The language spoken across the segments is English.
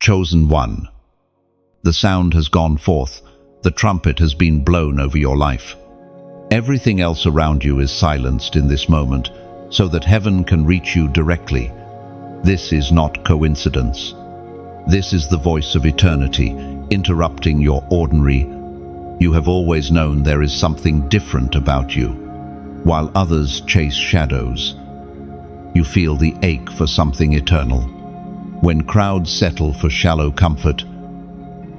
Chosen one. The sound has gone forth. The trumpet has been blown over your life. Everything else around you is silenced in this moment, so that heaven can reach you directly. This is not coincidence. This is the voice of eternity, interrupting your ordinary. You have always known there is something different about you. While others chase shadows, you feel the ache for something eternal. When crowds settle for shallow comfort,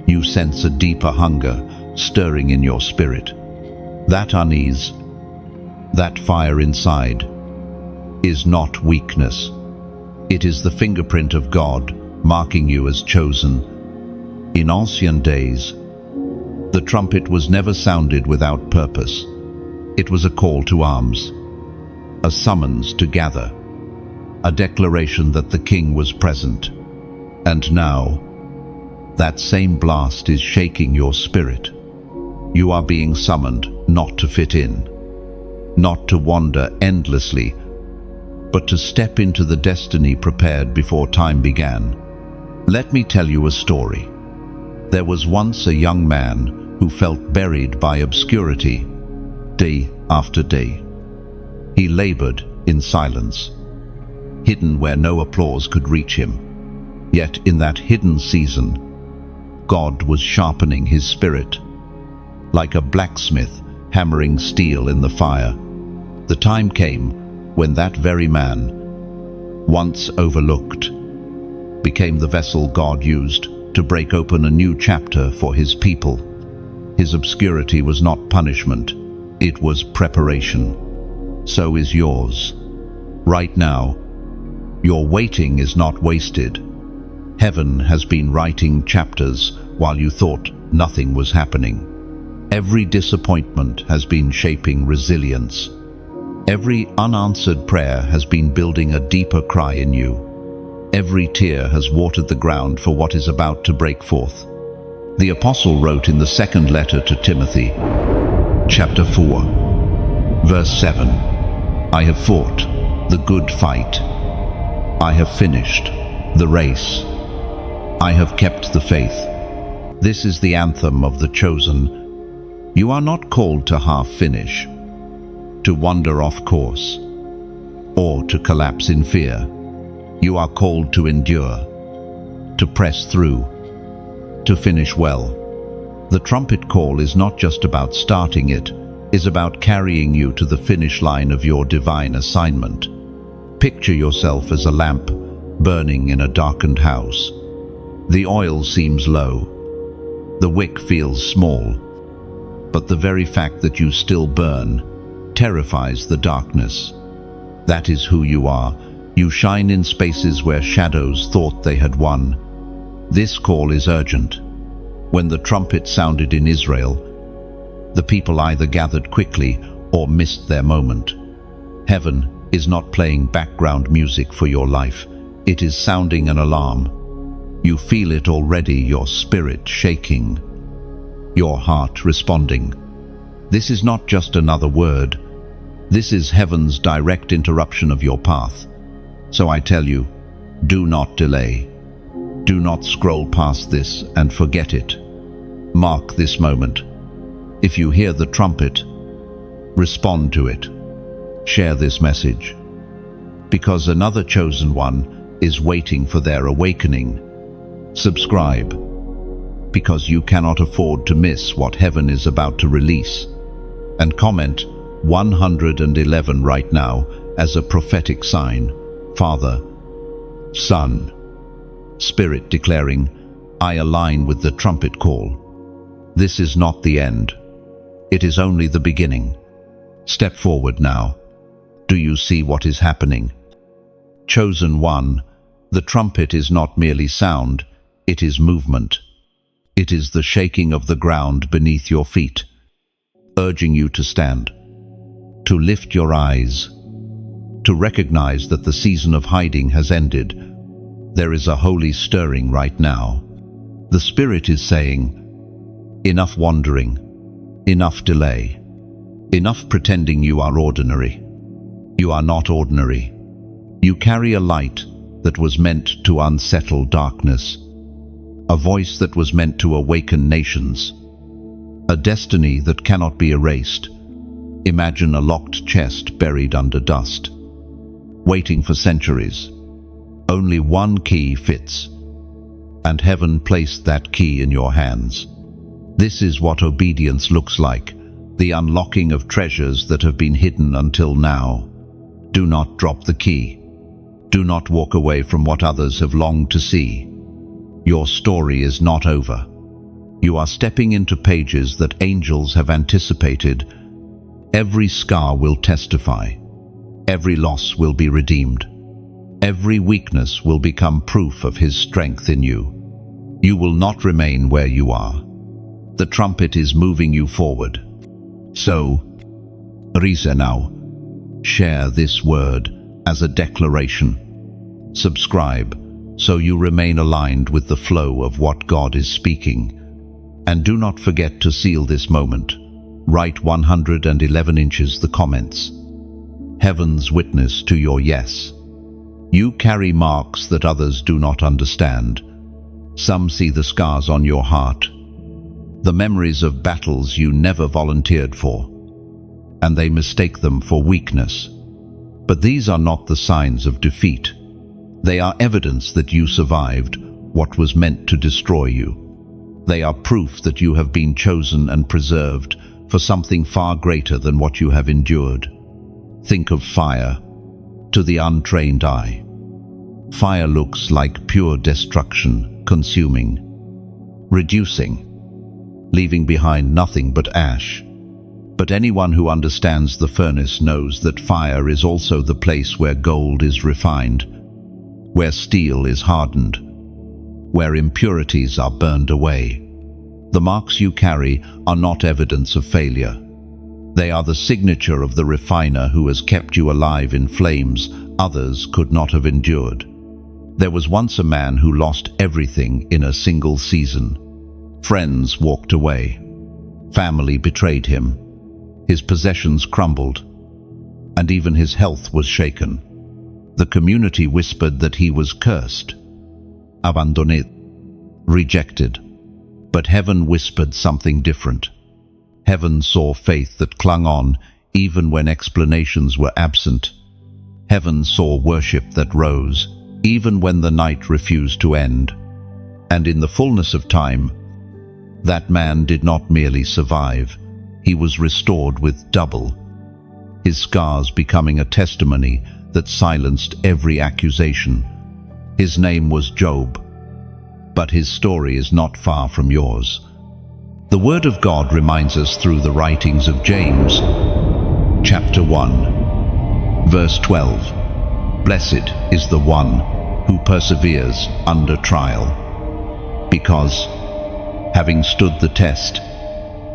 you sense a deeper hunger stirring in your spirit. That unease, that fire inside, is not weakness. It is the fingerprint of God marking you as chosen. In ancient days, the trumpet was never sounded without purpose. It was a call to arms, a summons to gather, a declaration that the king was present. And now, that same blast is shaking your spirit. You are being summoned not to fit in, not to wander endlessly, but to step into the destiny prepared before time began. Let me tell you a story. There was once a young man who felt buried by obscurity, day after day. He labored in silence, hidden where no applause could reach him. Yet in that hidden season, God was sharpening his spirit, like a blacksmith hammering steel in the fire. The time came when that very man, once overlooked, became the vessel God used to break open a new chapter for his people. His obscurity was not punishment, it was preparation. So is yours. Right now, your waiting is not wasted. Heaven has been writing chapters while you thought nothing was happening. Every disappointment has been shaping resilience. Every unanswered prayer has been building a deeper cry in you. Every tear has watered the ground for what is about to break forth. The apostle wrote in the second letter to Timothy, chapter 4, verse 7, I have fought the good fight. I have finished the race. I have kept the faith. This is the anthem of the chosen. You are not called to half finish, to wander off course, or to collapse in fear. You are called to endure, to press through, to finish well. The trumpet call is not just about starting it, is about carrying you to the finish line of your divine assignment. Picture yourself as a lamp burning in a darkened house. The oil seems low, the wick feels small, but the very fact that you still burn terrifies the darkness. That is who you are. You shine in spaces where shadows thought they had won. This call is urgent. When the trumpet sounded in Israel, the people either gathered quickly or missed their moment. Heaven is not playing background music for your life. It is sounding an alarm. You feel it already, your spirit shaking, your heart responding. This is not just another word. This is heaven's direct interruption of your path. So I tell you, do not delay. Do not scroll past this and forget it. Mark this moment. If you hear the trumpet, respond to it. Share this message. Because another chosen one is waiting for their awakening. Subscribe, because you cannot afford to miss what heaven is about to release. And comment 111 right now as a prophetic sign. Father, Son, Spirit declaring, I align with the trumpet call. This is not the end. It is only the beginning. Step forward now. Do you see what is happening? Chosen one, the trumpet is not merely sound, it is movement. It is the shaking of the ground beneath your feet, urging you to stand, to lift your eyes, to recognize that the season of hiding has ended. There is a holy stirring right now. The Spirit is saying, enough wandering, enough delay, enough pretending you are ordinary. You are not ordinary. You carry a light that was meant to unsettle darkness. a voice that was meant to awaken nations, a destiny that cannot be erased. Imagine a locked chest buried under dust, waiting for centuries. Only one key fits, and heaven placed that key in your hands. This is what obedience looks like, the unlocking of treasures that have been hidden until now. Do not drop the key. Do not walk away from what others have longed to see. Your story is not over. You are stepping into pages that angels have anticipated. Every scar will testify. Every loss will be redeemed. Every weakness will become proof of His strength in you. You will not remain where you are. The trumpet is moving you forward. So, rise now. Share this word as a declaration. Subscribe so you remain aligned with the flow of what God is speaking. And do not forget to seal this moment. Write 111 inches the comments. Heaven's witness to your yes. You carry marks that others do not understand. Some see the scars on your heart, the memories of battles you never volunteered for, and they mistake them for weakness. But these are not the signs of defeat. They are evidence that you survived what was meant to destroy you. They are proof that you have been chosen and preserved for something far greater than what you have endured. Think of fire. To the untrained eye, fire looks like pure destruction, consuming, reducing, leaving behind nothing but ash. But anyone who understands the furnace knows that fire is also the place where gold is refined, where steel is hardened, where impurities are burned away. The marks you carry are not evidence of failure. They are the signature of the refiner who has kept you alive in flames others could not have endured. There was once a man who lost everything in a single season. Friends walked away. Family betrayed him. His possessions crumbled, and even his health was shaken. The community whispered that he was cursed, abandonné, rejected. But heaven whispered something different. Heaven saw faith that clung on even when explanations were absent. Heaven saw worship that rose even when the night refused to end. And in the fullness of time, that man did not merely survive, he was restored with double, his scars becoming a testimony that silenced every accusation. His name was Job, but his story is not far from yours. The Word of God reminds us through the writings of James, chapter 1, verse 12. Blessed is the one who perseveres under trial, because, having stood the test,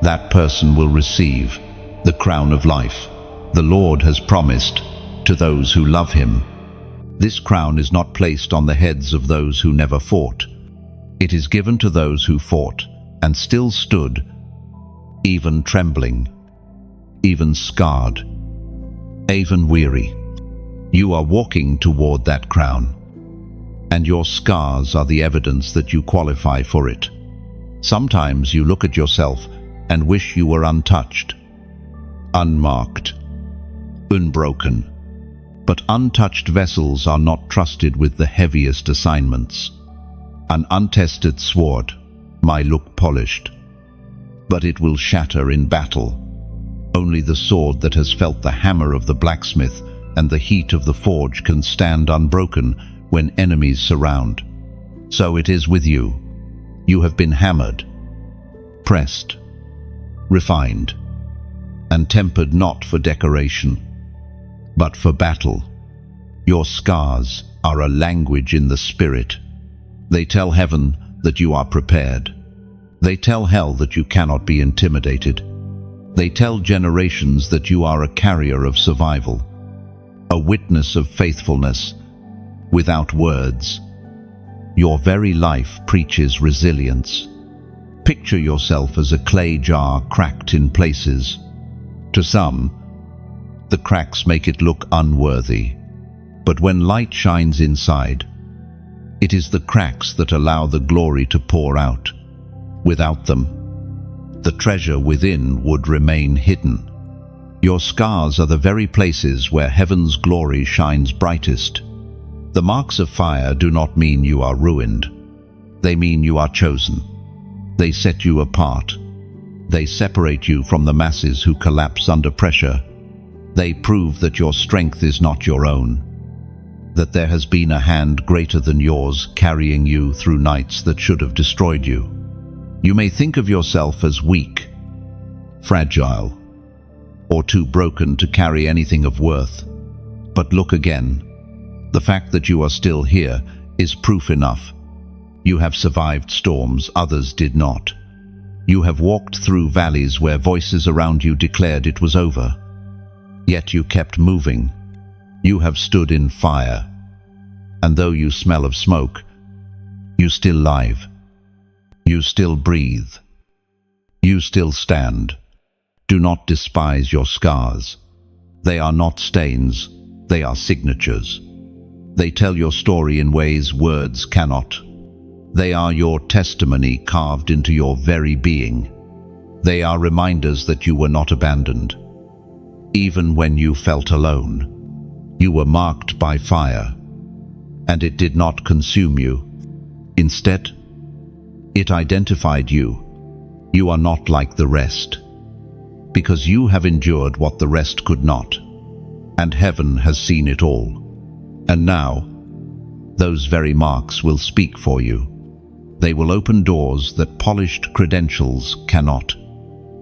that person will receive the crown of life the Lord has promised to those who love Him. This crown is not placed on the heads of those who never fought. It is given to those who fought and still stood, even trembling, even scarred, even weary. You are walking toward that crown, and your scars are the evidence that you qualify for it. Sometimes you look at yourself and wish you were untouched, unmarked, unbroken. But untouched vessels are not trusted with the heaviest assignments. An untested sword might look polished, but it will shatter in battle. Only the sword that has felt the hammer of the blacksmith and the heat of the forge can stand unbroken when enemies surround. So it is with you. You have been hammered, pressed, refined, and tempered not for decoration, but for battle. Your scars are a language in the spirit. They tell heaven that you are prepared. They tell hell that you cannot be intimidated. They tell generations that you are a carrier of survival, a witness of faithfulness without words. Your very life preaches resilience. Picture yourself as a clay jar cracked in places. To some, the cracks make it look unworthy. But when light shines inside, It is the cracks that allow the glory to pour out. Without them, the treasure within would remain hidden. Your scars are the very places where heaven's glory shines brightest. The marks of fire do not mean you are ruined. They mean you are chosen. They set you apart. They separate you from the masses who collapse under pressure. They prove that your strength is not your own, that there has been a hand greater than yours carrying you through nights that should have destroyed you. You may think of yourself as weak, fragile, or too broken to carry anything of worth. But look again. The fact that you are still here is proof enough. You have survived storms others did not. You have walked through valleys where voices around you declared it was over. Yet you kept moving. You have stood in fire. And though you smell of smoke, you still live. You still breathe. You still stand. Do not despise your scars. They are not stains, they are signatures. They tell your story in ways words cannot. They are your testimony carved into your very being. They are reminders that you were not abandoned. Even when you felt alone, you were marked by fire, and it did not consume you. Instead, it identified you. You are not like the rest, because you have endured what the rest could not, and heaven has seen it all. And now, those very marks will speak for you. They will open doors that polished credentials cannot.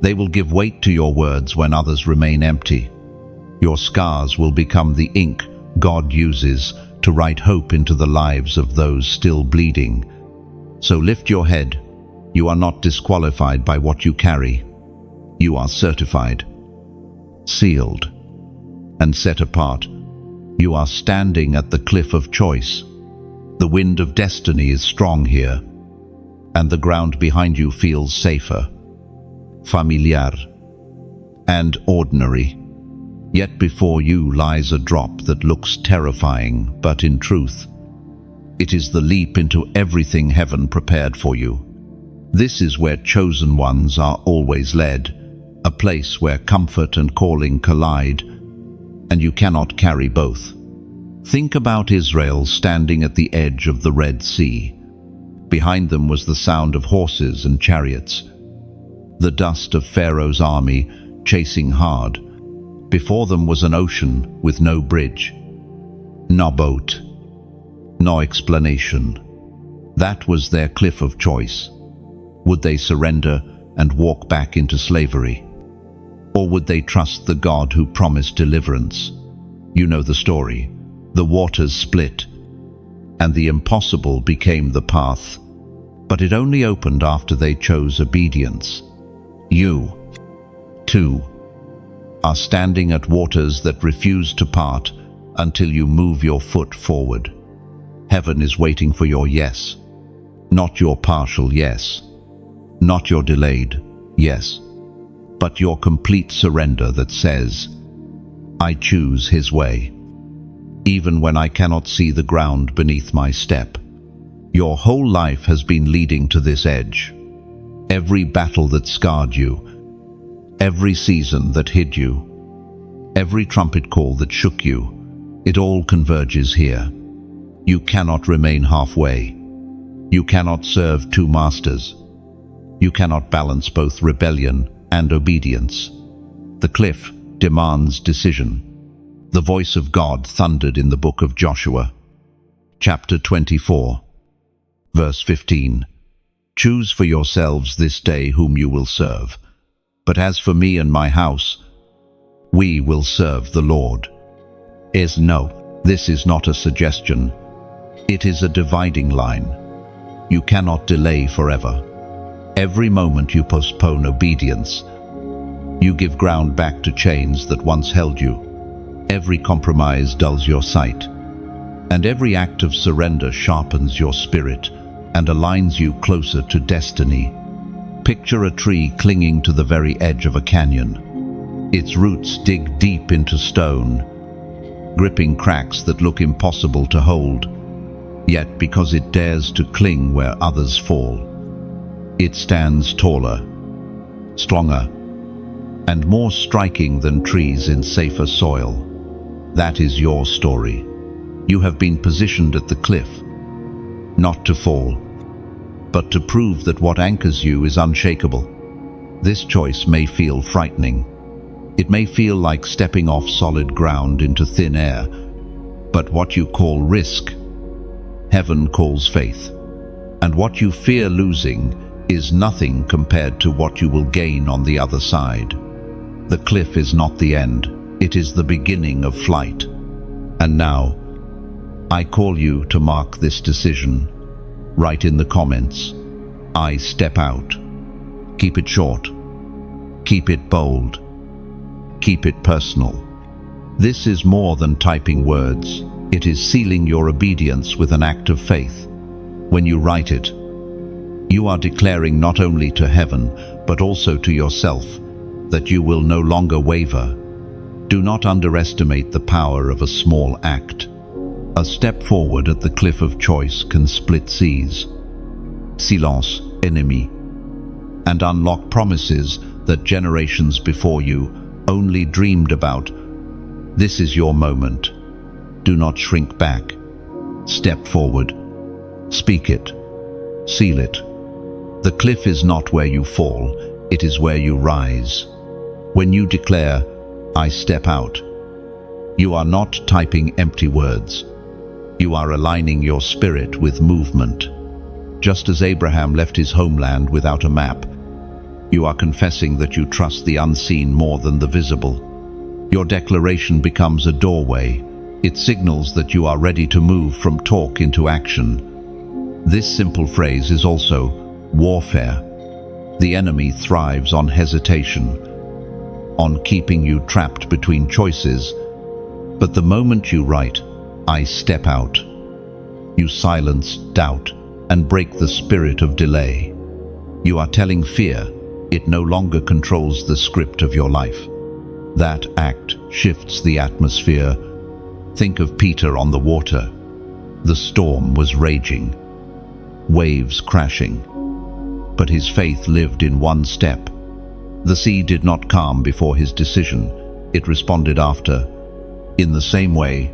They will give weight to your words when others remain empty. Your scars will become the ink God uses to write hope into the lives of those still bleeding. So lift your head. You are not disqualified by what you carry. You are certified, sealed, and set apart. You are standing at the cliff of choice. The wind of destiny is strong here, and the ground behind you feels safer, familiar, and ordinary. Yet before you lies a drop that looks terrifying, but in truth, it is the leap into everything heaven prepared for you. This is where chosen ones are always led, a place where comfort and calling collide, and you cannot carry both. Think about Israel standing at the edge of the Red Sea. Behind them was the sound of horses and chariots, the dust of Pharaoh's army chasing hard. Before them was an ocean with no bridge, no boat, no explanation. That was their cliff of choice. Would they surrender and walk back into slavery? Or would they trust the God who promised deliverance? You know the story. The waters split, and the impossible became the path. But it only opened after they chose obedience. You, too, are standing at waters that refuse to part until you move your foot forward. Heaven is waiting for your yes, not your partial yes, not your delayed yes, but your complete surrender that says, I choose His way, even when I cannot see the ground beneath my step. Your whole life has been leading to this edge. Every battle that scarred you, every season that hid you, every trumpet call that shook you, it all converges here. You cannot remain halfway. You cannot serve two masters. You cannot balance both rebellion and obedience. The cliff demands decision. The voice of God thundered in the book of Joshua, chapter 24, verse 15. Choose for yourselves this day whom you will serve. But as for me and my house, we will serve the Lord. No, this is not a suggestion. It is a dividing line. You cannot delay forever. Every moment you postpone obedience, you give ground back to chains that once held you. Every compromise dulls your sight, and every act of surrender sharpens your spirit and aligns you closer to destiny. Picture a tree clinging to the very edge of a canyon. Its roots dig deep into stone, gripping cracks that look impossible to hold. Yet because it dares to cling where others fall, it stands taller, stronger, and more striking than trees in safer soil. That is your story. You have been positioned at the cliff, not to fall, but to prove that what anchors you is unshakable. This choice may feel frightening. It may feel like stepping off solid ground into thin air, but what you call risk, heaven calls faith. And what you fear losing is nothing compared to what you will gain on the other side. The cliff is not the end, it is the beginning of flight. And now, I call you to mark this decision. Write in the comments, I step out. Keep it short. Keep it bold. Keep it personal. This is more than typing words. It is sealing your obedience with an act of faith. When you write it, you are declaring not only to heaven, but also to yourself, that you will no longer waver. Do not underestimate the power of a small act. A step forward at the cliff of choice can split seas, silence enemy, and unlock promises that generations before you only dreamed about. This is your moment. Do not shrink back. Step forward. Speak it. Seal it. The cliff is not where you fall, it is where you rise. When you declare, I step out, you are not typing empty words. You are aligning your spirit with movement. Just as Abraham left his homeland without a map, you are confessing that you trust the unseen more than the visible. Your declaration becomes a doorway. It signals that you are ready to move from talk into action. This simple phrase is also warfare. The enemy thrives on hesitation, on keeping you trapped between choices. But the moment you write, I step out, you silence doubt and break the spirit of delay. You are telling fear it no longer controls the script of your life. That act shifts the atmosphere. Think of Peter on the water. The storm was raging, waves crashing, but his faith lived in one step. The sea did not calm before his decision, it responded after. In the same way,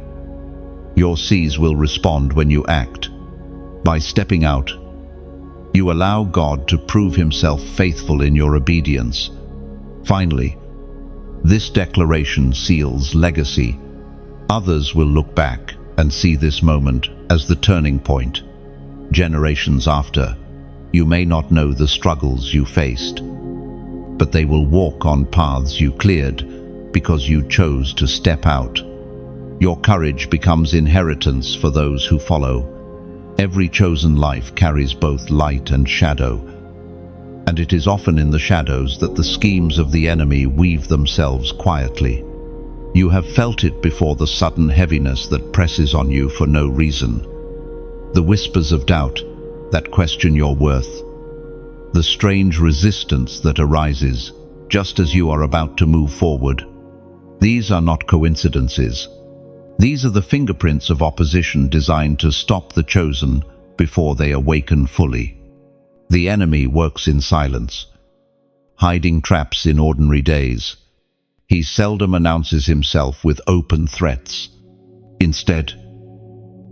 your seas will respond when you act. By stepping out, you allow God to prove himself faithful in your obedience. Finally, this declaration seals legacy. Others will look back and see this moment as the turning point. Generations after, you may not know the struggles you faced, but they will walk on paths you cleared because you chose to step out. Your courage becomes inheritance for those who follow. Every chosen life carries both light and shadow, and it is often in the shadows that the schemes of the enemy weave themselves quietly. You have felt it before, the sudden heaviness that presses on you for no reason, the whispers of doubt that question your worth, the strange resistance that arises just as you are about to move forward. These are not coincidences. These are the fingerprints of opposition designed to stop the chosen before they awaken fully. The enemy works in silence, hiding traps in ordinary days. He seldom announces himself with open threats. Instead,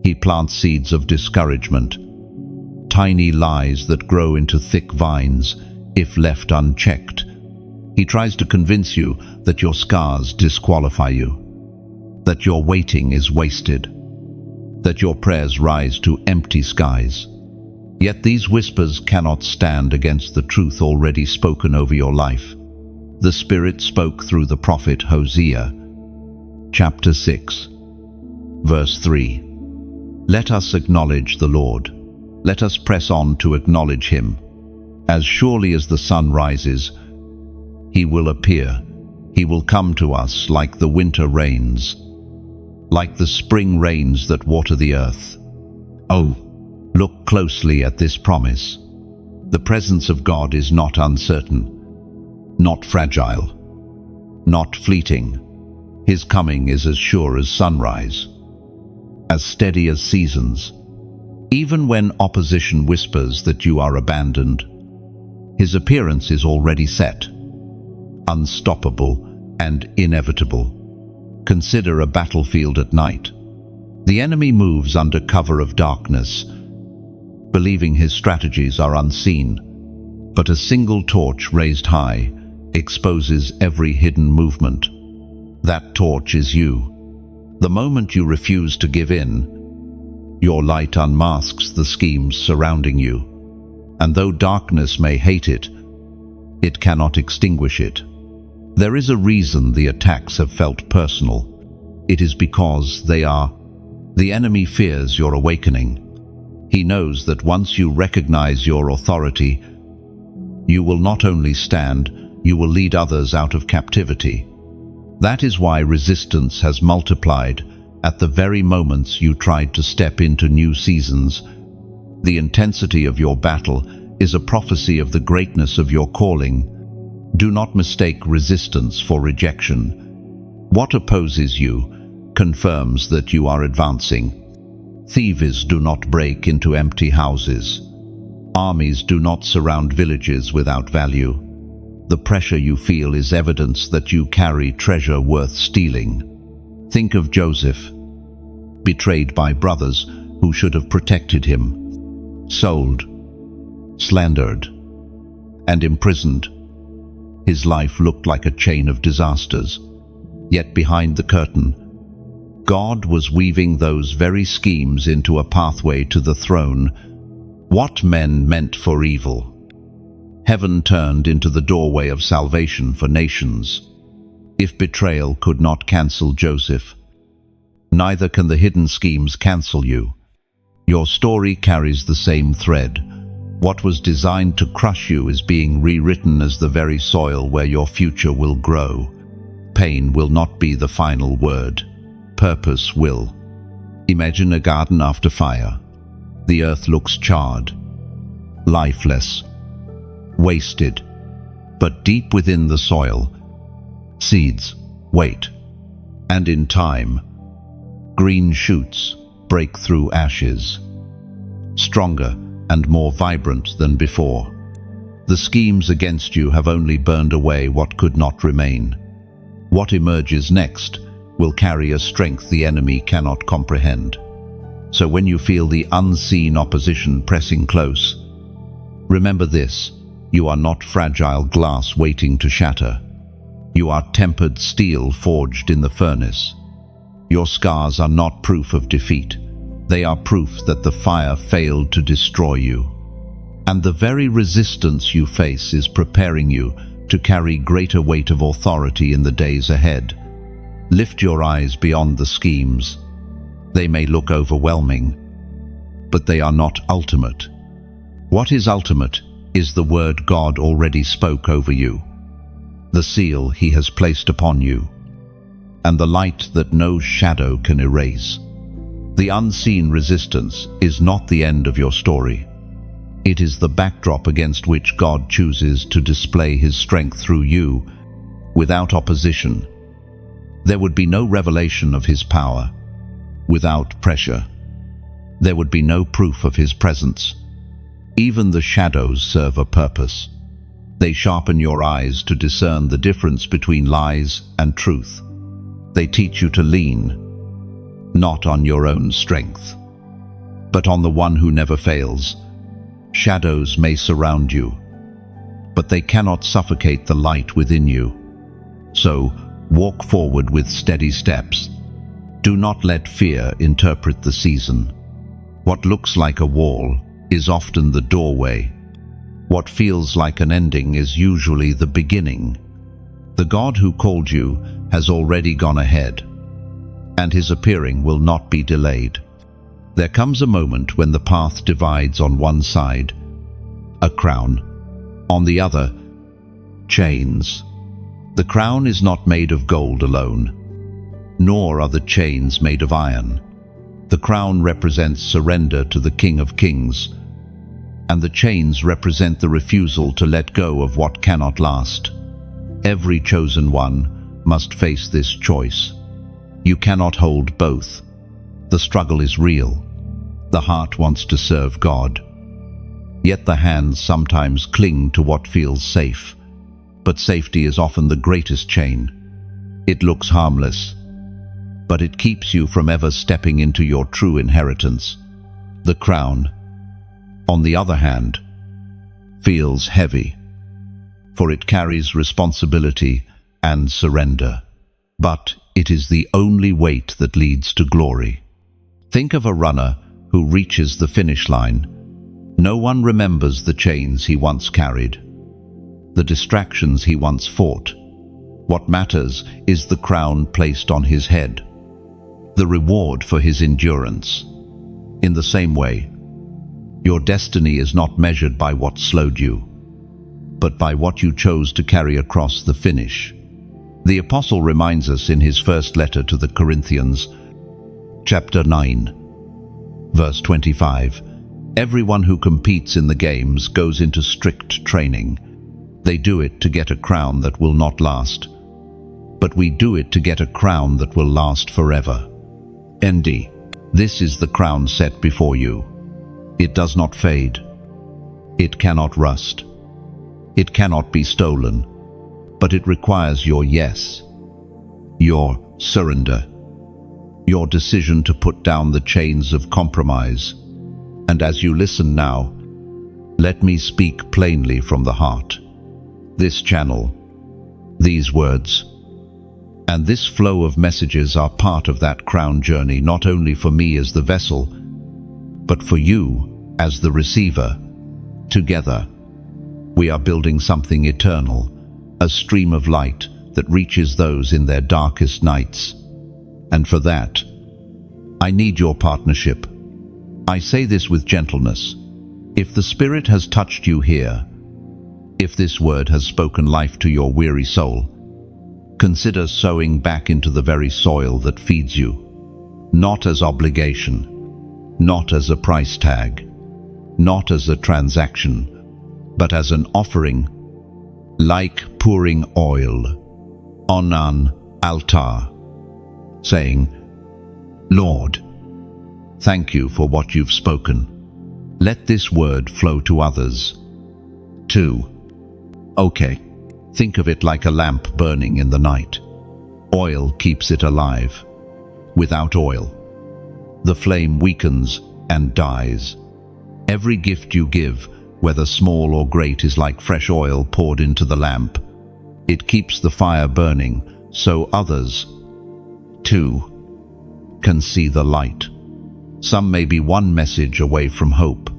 he plants seeds of discouragement, tiny lies that grow into thick vines if left unchecked. He tries to convince you that your scars disqualify you, that your waiting is wasted, that your prayers rise to empty skies. Yet these whispers cannot stand against the truth already spoken over your life. The Spirit spoke through the prophet Hosea, chapter 6, verse 3. Let us acknowledge the Lord. Let us press on to acknowledge him. As surely as the sun rises, he will appear. He will come to us like the winter rains, like the spring rains that water the earth. Oh, look closely at this promise. The presence of God is not uncertain, not fragile, not fleeting. His coming is as sure as sunrise, as steady as seasons, Even when opposition whispers that you are abandoned, his appearance is already set, unstoppable and inevitable. Consider a battlefield at night. The enemy moves under cover of darkness, believing his strategies are unseen, but a single torch raised high exposes every hidden movement. That torch is you. The moment you refuse to give in, your light unmasks the schemes surrounding you. And though darkness may hate it, it cannot extinguish it. There is a reason the attacks have felt personal. It is because the enemy fears your awakening. He knows that once you recognize your authority, you will not only stand, you will lead others out of captivity. That is why resistance has multiplied at the very moments you tried to step into new seasons. The intensity of your battle is a prophecy of the greatness of your calling. Do not mistake resistance for rejection. What opposes you confirms that you are advancing. Thieves do not break into empty houses. Armies do not surround villages without value. The pressure you feel is evidence that you carry treasure worth stealing. Think of Joseph, betrayed by brothers who should have protected him, sold, slandered, and imprisoned. His life looked like a chain of disasters. Yet behind the curtain, God was weaving those very schemes into a pathway to the throne. What men meant for evil, heaven turned into the doorway of salvation for nations. If betrayal could not cancel Joseph, neither can the hidden schemes cancel you. Your story carries the same thread. What was designed to crush you is being rewritten as the very soil where your future will grow. Pain will not be the final word. Purpose will. Imagine a garden after fire. The earth looks charred, lifeless, wasted, but deep within the soil, seeds wait. And in time, green shoots break through ashes, stronger and more vibrant than before. The schemes against you have only burned away what could not remain. What emerges next will carry a strength the enemy cannot comprehend. So when you feel the unseen opposition pressing close, remember this: you are not fragile glass waiting to shatter. You are tempered steel forged in the furnace. Your scars are not proof of defeat. They are proof that the fire failed to destroy you. And the very resistance you face is preparing you to carry greater weight of authority in the days ahead. Lift your eyes beyond the schemes. They may look overwhelming, but they are not ultimate. What is ultimate is the word God already spoke over you, the seal He has placed upon you, and the light that no shadow can erase. The unseen resistance is not the end of your story. It is the backdrop against which God chooses to display His strength through you. Without opposition, there would be no revelation of His power. Without pressure, there would be no proof of His presence. Even the shadows serve a purpose. They sharpen your eyes to discern the difference between lies and truth. They teach you to lean, not on your own strength, but on the one who never fails. Shadows may surround you, but they cannot suffocate the light within you. So, walk forward with steady steps. Do not let fear interpret the season. What looks like a wall is often the doorway. What feels like an ending is usually the beginning. The God who called you has already gone ahead, and His appearing will not be delayed. There comes a moment when the path divides: on one side, a crown; on the other, chains. The crown is not made of gold alone, nor are the chains made of iron. The crown represents surrender to the King of Kings, and the chains represent the refusal to let go of what cannot last. Every chosen one must face this choice. You cannot hold both. The struggle is real. The heart wants to serve God, yet the hands sometimes cling to what feels safe. But safety is often the greatest chain. It looks harmless, but it keeps you from ever stepping into your true inheritance. The crown, on the other hand, feels heavy, for it carries responsibility and surrender. But it is the only weight that leads to glory. Think of a runner who reaches the finish line. No one remembers the chains he once carried, the distractions he once fought. What matters is the crown placed on his head, the reward for his endurance. In the same way, your destiny is not measured by what slowed you, but by what you chose to carry across the finish. The Apostle reminds us in his first letter to the Corinthians, chapter 9, verse 25, "Everyone who competes in the games goes into strict training. They do it to get a crown that will not last, but we do it to get a crown that will last forever." ND. This is the crown set before you. It does not fade. It cannot rust. It cannot be stolen, but it requires your yes, your surrender, your decision to put down the chains of compromise. And as you listen now, let me speak plainly from the heart. This channel, these words, and this flow of messages are part of that crown journey, not only for me as the vessel, but for you as the receiver. Together, we are building something eternal, a stream of light that reaches those in their darkest nights. And for that, I need your partnership. I say this with gentleness. If the Spirit has touched you here, if this word has spoken life to your weary soul, consider sowing back into the very soil that feeds you, not as obligation, not as a price tag, not as a transaction, but as an offering, like pouring oil on an altar, saying, "Lord, thank you for what you've spoken. Let this word flow to others." 2. Okay, think of it like a lamp burning in the night. Oil keeps it alive. Without oil, the flame weakens and dies. Every gift you give, whether small or great, is like fresh oil poured into the lamp. It keeps the fire burning, so others, too, can see the light. Some may be one message away from hope,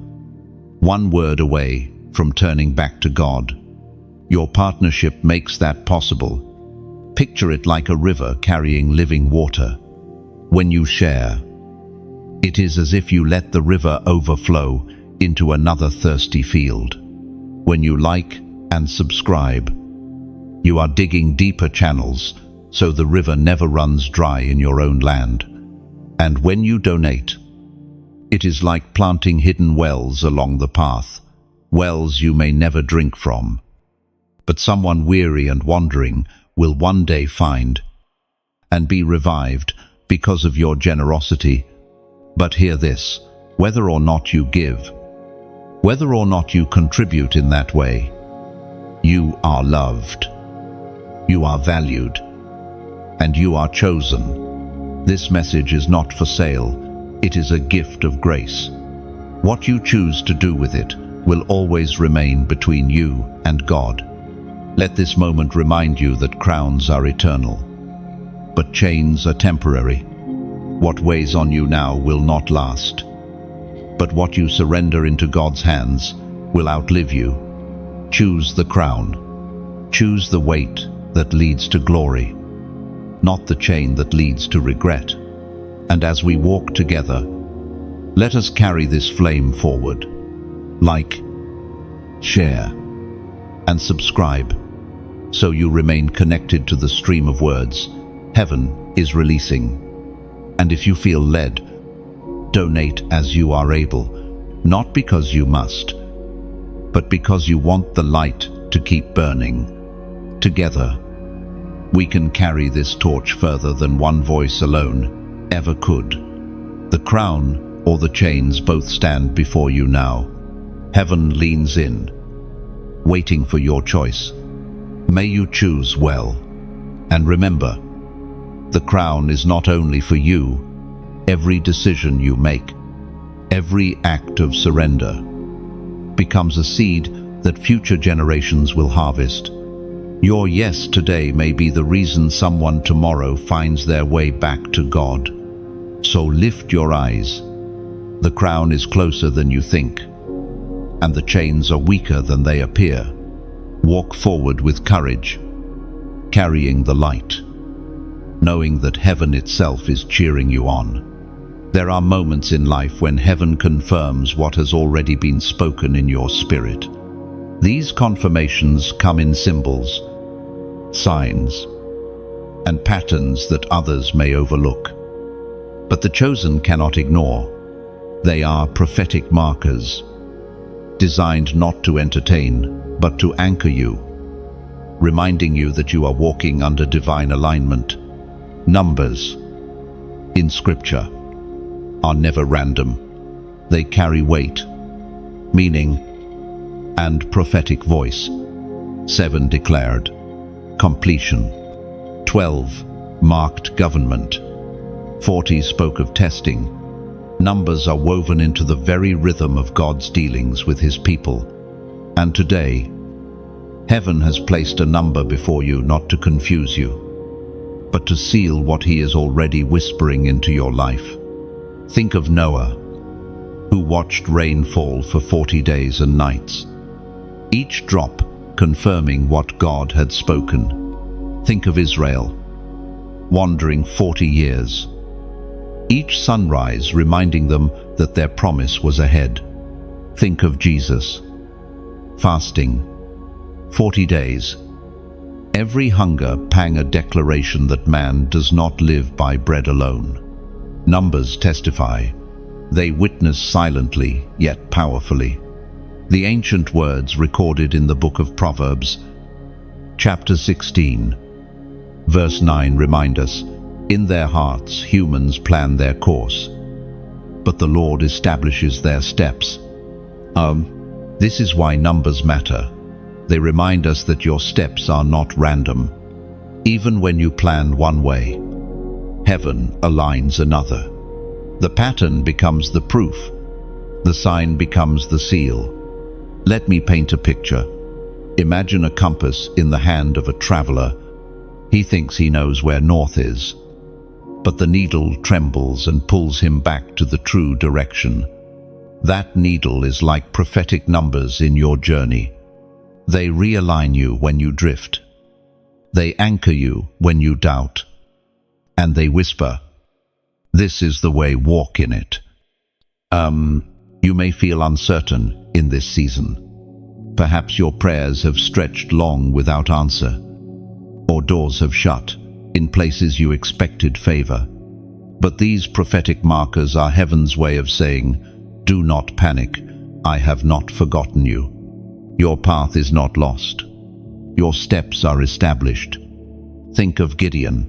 one word away from turning back to God. Your partnership makes that possible. Picture it like a river carrying living water. When you share, it is as if you let the river overflow into another thirsty field. When you like and subscribe, you are digging deeper channels so the river never runs dry in your own land. And when you donate, it is like planting hidden wells along the path, wells you may never drink from, but someone weary and wandering will one day find and be revived because of your generosity. But hear this, whether or not you give, whether or not you contribute in that way, you are loved, you are valued, and you are chosen. This message is not for sale, it is a gift of grace. What you choose to do with it will always remain between you and God. Let this moment remind you that crowns are eternal, but chains are temporary. What weighs on you now will not last, but what you surrender into God's hands will outlive you. Choose the crown. Choose the weight that leads to glory, not the chain that leads to regret. And as we walk together, let us carry this flame forward. Like, share, and subscribe, so you remain connected to the stream of words heaven is releasing. And if you feel led, donate as you are able, not because you must, but because you want the light to keep burning. Together, we can carry this torch further than one voice alone ever could. The crown or the chains both stand before you now. Heaven leans in, waiting for your choice. May you choose well. And remember, the crown is not only for you. Every decision you make, every act of surrender, becomes a seed that future generations will harvest. Your yes today may be the reason someone tomorrow finds their way back to God. So lift your eyes. The crown is closer than you think, and the chains are weaker than they appear. Walk forward with courage, carrying the light, knowing that heaven itself is cheering you on. There are moments in life when heaven confirms what has already been spoken in your spirit. These confirmations come in symbols, signs, and patterns that others may overlook. But the chosen cannot ignore. They are prophetic markers, designed not to entertain, but to anchor you, reminding you that you are walking under divine alignment. Numbers in Scripture are never random. They carry weight, meaning, and prophetic voice. 7 declared completion. 12 marked government. 40 spoke of testing. Numbers are woven into the very rhythm of God's dealings with His people. And today, heaven has placed a number before you not to confuse you, but to seal what He is already whispering into your life. Think of Noah, who watched rain fall for 40 days and nights, each drop confirming what God had spoken. Think of Israel, wandering 40 years, each sunrise reminding them that their promise was ahead. Think of Jesus, fasting 40 days, every hunger pang a declaration that man does not live by bread alone. Numbers testify. They witness silently, yet powerfully. The ancient words recorded in the book of Proverbs, chapter 16, verse 9 remind us, in their hearts humans plan their course, but the Lord establishes their steps. This is why numbers matter. They remind us that your steps are not random. Even when you plan one way, heaven aligns another. The pattern becomes the proof. The sign becomes the seal. Let me paint a picture. Imagine a compass in the hand of a traveler. He thinks he knows where north is, but the needle trembles and pulls him back to the true direction. That needle is like prophetic numbers in your journey. They realign you when you drift. They anchor you when you doubt. And they whisper, "This is the way, walk in it." You may feel uncertain in this season. Perhaps your prayers have stretched long without answer, or doors have shut in places you expected favor. But these prophetic markers are heaven's way of saying, "Do not panic, I have not forgotten you." Your path is not lost. Your steps are established. Think of Gideon.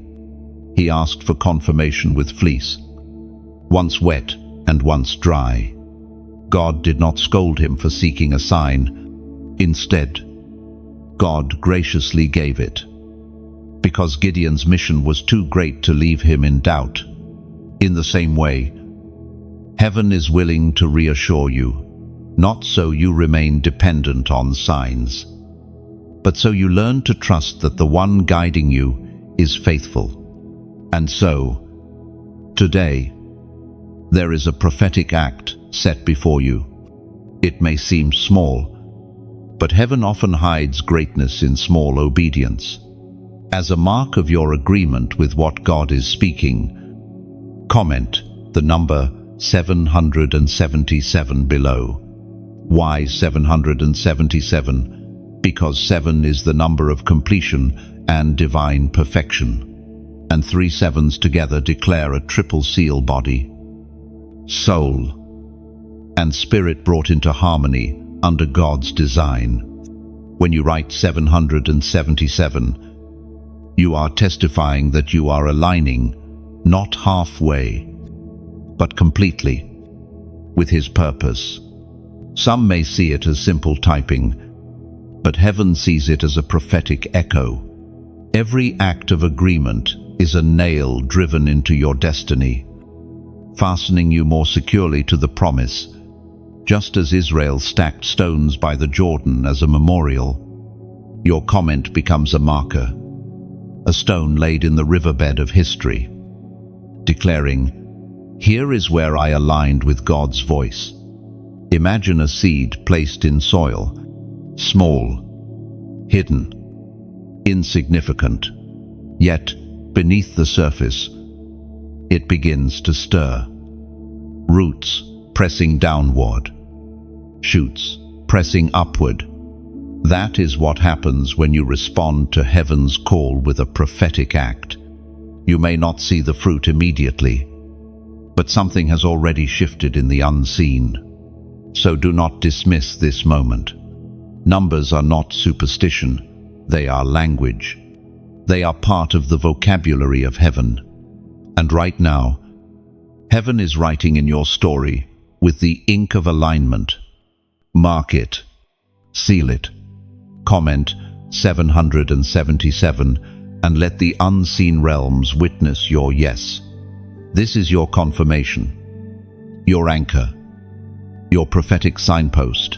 He asked for confirmation with fleece, once wet and once dry. God did not scold him for seeking a sign. Instead, God graciously gave it, because Gideon's mission was too great to leave him in doubt. In the same way, heaven is willing to reassure you, not so you remain dependent on signs, but so you learn to trust that the one guiding you is faithful. And so, today, there is a prophetic act set before you. It may seem small, but heaven often hides greatness in small obedience. As a mark of your agreement with what God is speaking, comment the number 777 below. Why 777? Because 7 is the number of completion and divine perfection, and 3 sevens together declare a triple seal: body, soul, and spirit brought into harmony under God's design. When you write 777, you are testifying that you are aligning, not halfway, but completely. with his purpose. Some may see it as simple typing, but heaven sees it as a prophetic echo. Every act of agreement is a nail driven into your destiny, fastening you more securely to the promise. Just as Israel stacked stones by the Jordan as a memorial, your comment becomes a marker, a stone laid in the riverbed of history, declaring, "Here is where I aligned with God's voice." Imagine a seed placed in soil, small, hidden, insignificant, yet beneath the surface, it begins to stir. Roots pressing downward, shoots pressing upward. That is what happens when you respond to heaven's call with a prophetic act. You may not see the fruit immediately, but something has already shifted in the unseen. So do not dismiss this moment. Numbers are not superstition, they are language. They are part of the vocabulary of heaven. And right now, heaven is writing in your story with the ink of alignment. Mark it, seal it, comment 777, and let the unseen realms witness your yes. This is your confirmation, your anchor, your prophetic signpost.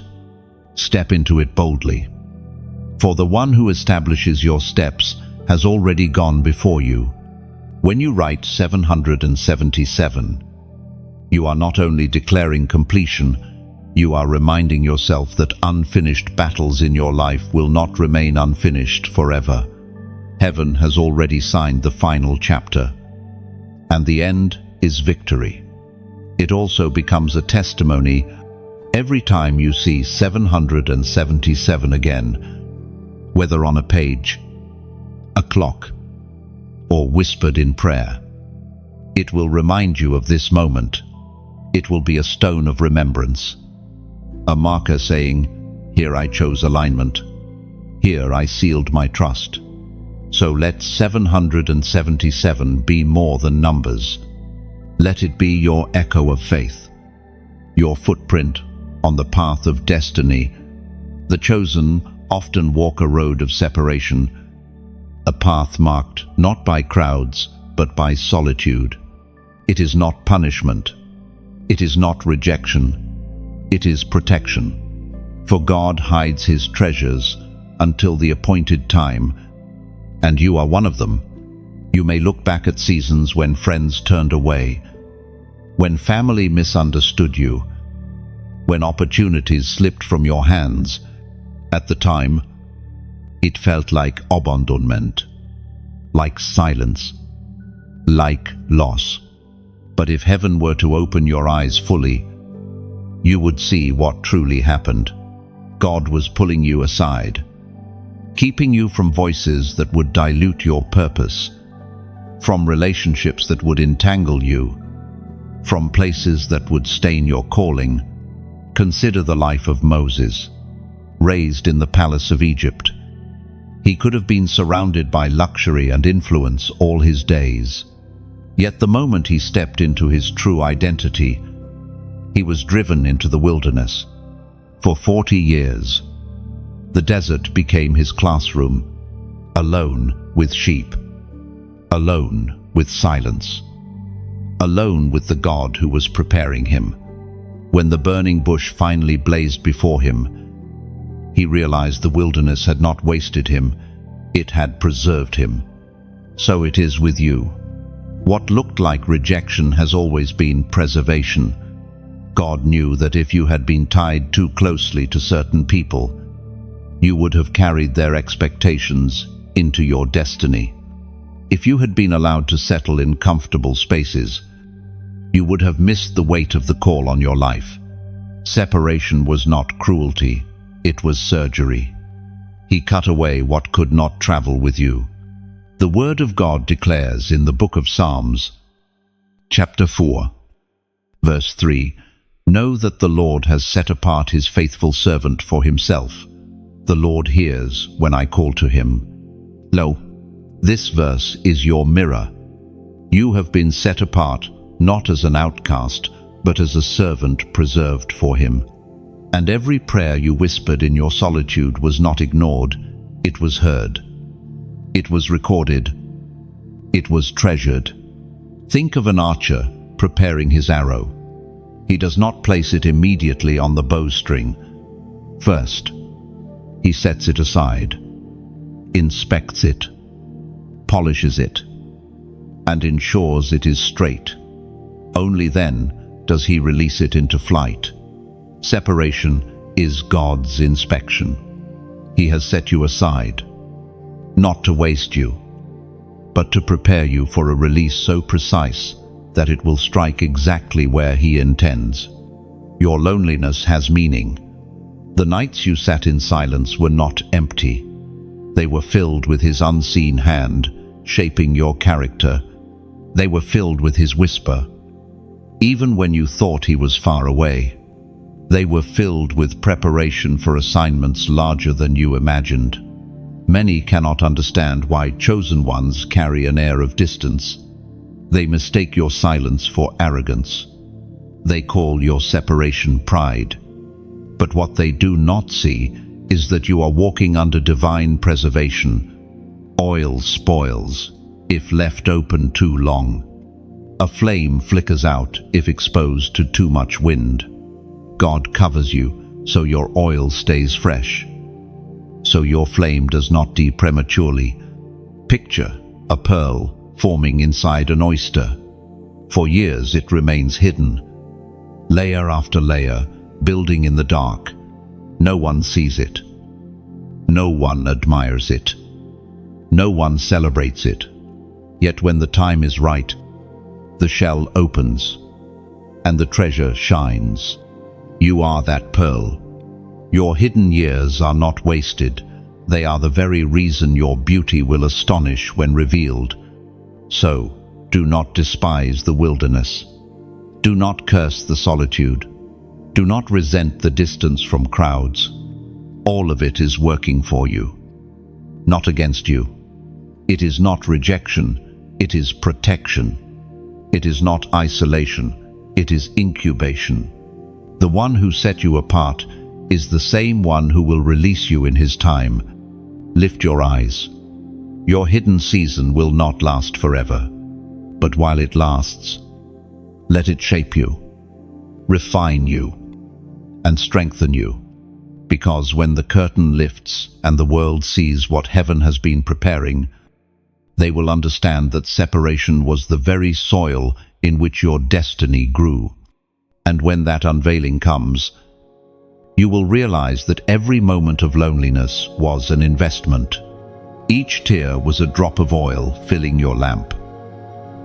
Step into it boldly. For the one who establishes your steps has already gone before you. When you write 777, you are not only declaring completion, you are reminding yourself that unfinished battles in your life will not remain unfinished forever. Heaven has already signed the final chapter, and the end is victory. It also becomes a testimony every time you see 777 again, whether on a page, a clock, or whispered in prayer. It will remind you of this moment. It will be a stone of remembrance, a marker saying, "Here I chose alignment. Here I sealed my trust." So let 777 be more than numbers. Let it be your echo of faith, your footprint on the path of destiny. The chosen often walk a road of separation, a path marked not by crowds, but by solitude. It is not punishment. It is not rejection. It is protection. For God hides his treasures until the appointed time, and you are one of them. You may look back at seasons when friends turned away, when family misunderstood you, when opportunities slipped from your hands. At the time, it felt like abandonment, like silence, like loss. But if heaven were to open your eyes fully, you would see what truly happened. God was pulling you aside, keeping you from voices that would dilute your purpose, from relationships that would entangle you, from places that would stain your calling. Consider the life of Moses, raised in the palace of Egypt. He could have been surrounded by luxury and influence all his days. Yet the moment he stepped into his true identity, he was driven into the wilderness. For 40 years, the desert became his classroom, alone with sheep, alone with silence, alone with the God who was preparing him. When the burning bush finally blazed before him, he realized the wilderness had not wasted him, it had preserved him. So it is with you. What looked like rejection has always been preservation. God knew that if you had been tied too closely to certain people, you would have carried their expectations into your destiny. If you had been allowed to settle in comfortable spaces, you would have missed the weight of the call on your life. Separation was not cruelty, it was surgery. He cut away what could not travel with you. The Word of God declares in the book of Psalms, chapter 4, verse 3, "Know that the Lord has set apart his faithful servant for himself. The Lord hears when I call to him." Lo, this verse is your mirror. You have been set apart not as an outcast, but as a servant preserved for him. And every prayer you whispered in your solitude was not ignored, it was heard. It was recorded. It was treasured. Think of an archer preparing his arrow. He does not place it immediately on the bowstring. First, he sets it aside, inspects it, polishes it, and ensures it is straight. Only then does he release it into flight. Separation is God's inspection. He has set you aside, not to waste you, but to prepare you for a release so precise that it will strike exactly where He intends. Your loneliness has meaning. The nights you sat in silence were not empty. They were filled with His unseen hand, shaping your character. They were filled with His whisper, even when you thought He was far away. They were filled with preparation for assignments larger than you imagined. Many cannot understand why chosen ones carry an air of distance. They mistake your silence for arrogance. They call your separation pride. But what they do not see is that you are walking under divine preservation. Oil spoils if left open too long. A flame flickers out if exposed to too much wind. God covers you so your oil stays fresh, so your flame does not die prematurely. Picture a pearl forming inside an oyster. For years it remains hidden, layer after layer, building in the dark. No one sees it. No one admires it. No one celebrates it. Yet when the time is right, the shell opens and the treasure shines. You are that pearl. Your hidden years are not wasted. They are the very reason your beauty will astonish when revealed. So, do not despise the wilderness. Do not curse the solitude. Do not resent the distance from crowds. All of it is working for you, not against you. It is not rejection, it is protection. It is not isolation, it is incubation. The one who set you apart is the same one who will release you in His time. Lift your eyes. Your hidden season will not last forever, but while it lasts, let it shape you, refine you, and strengthen you. Because when the curtain lifts and the world sees what heaven has been preparing, they will understand that separation was the very soil in which your destiny grew. And when that unveiling comes, you will realize that every moment of loneliness was an investment. Each tear was a drop of oil filling your lamp,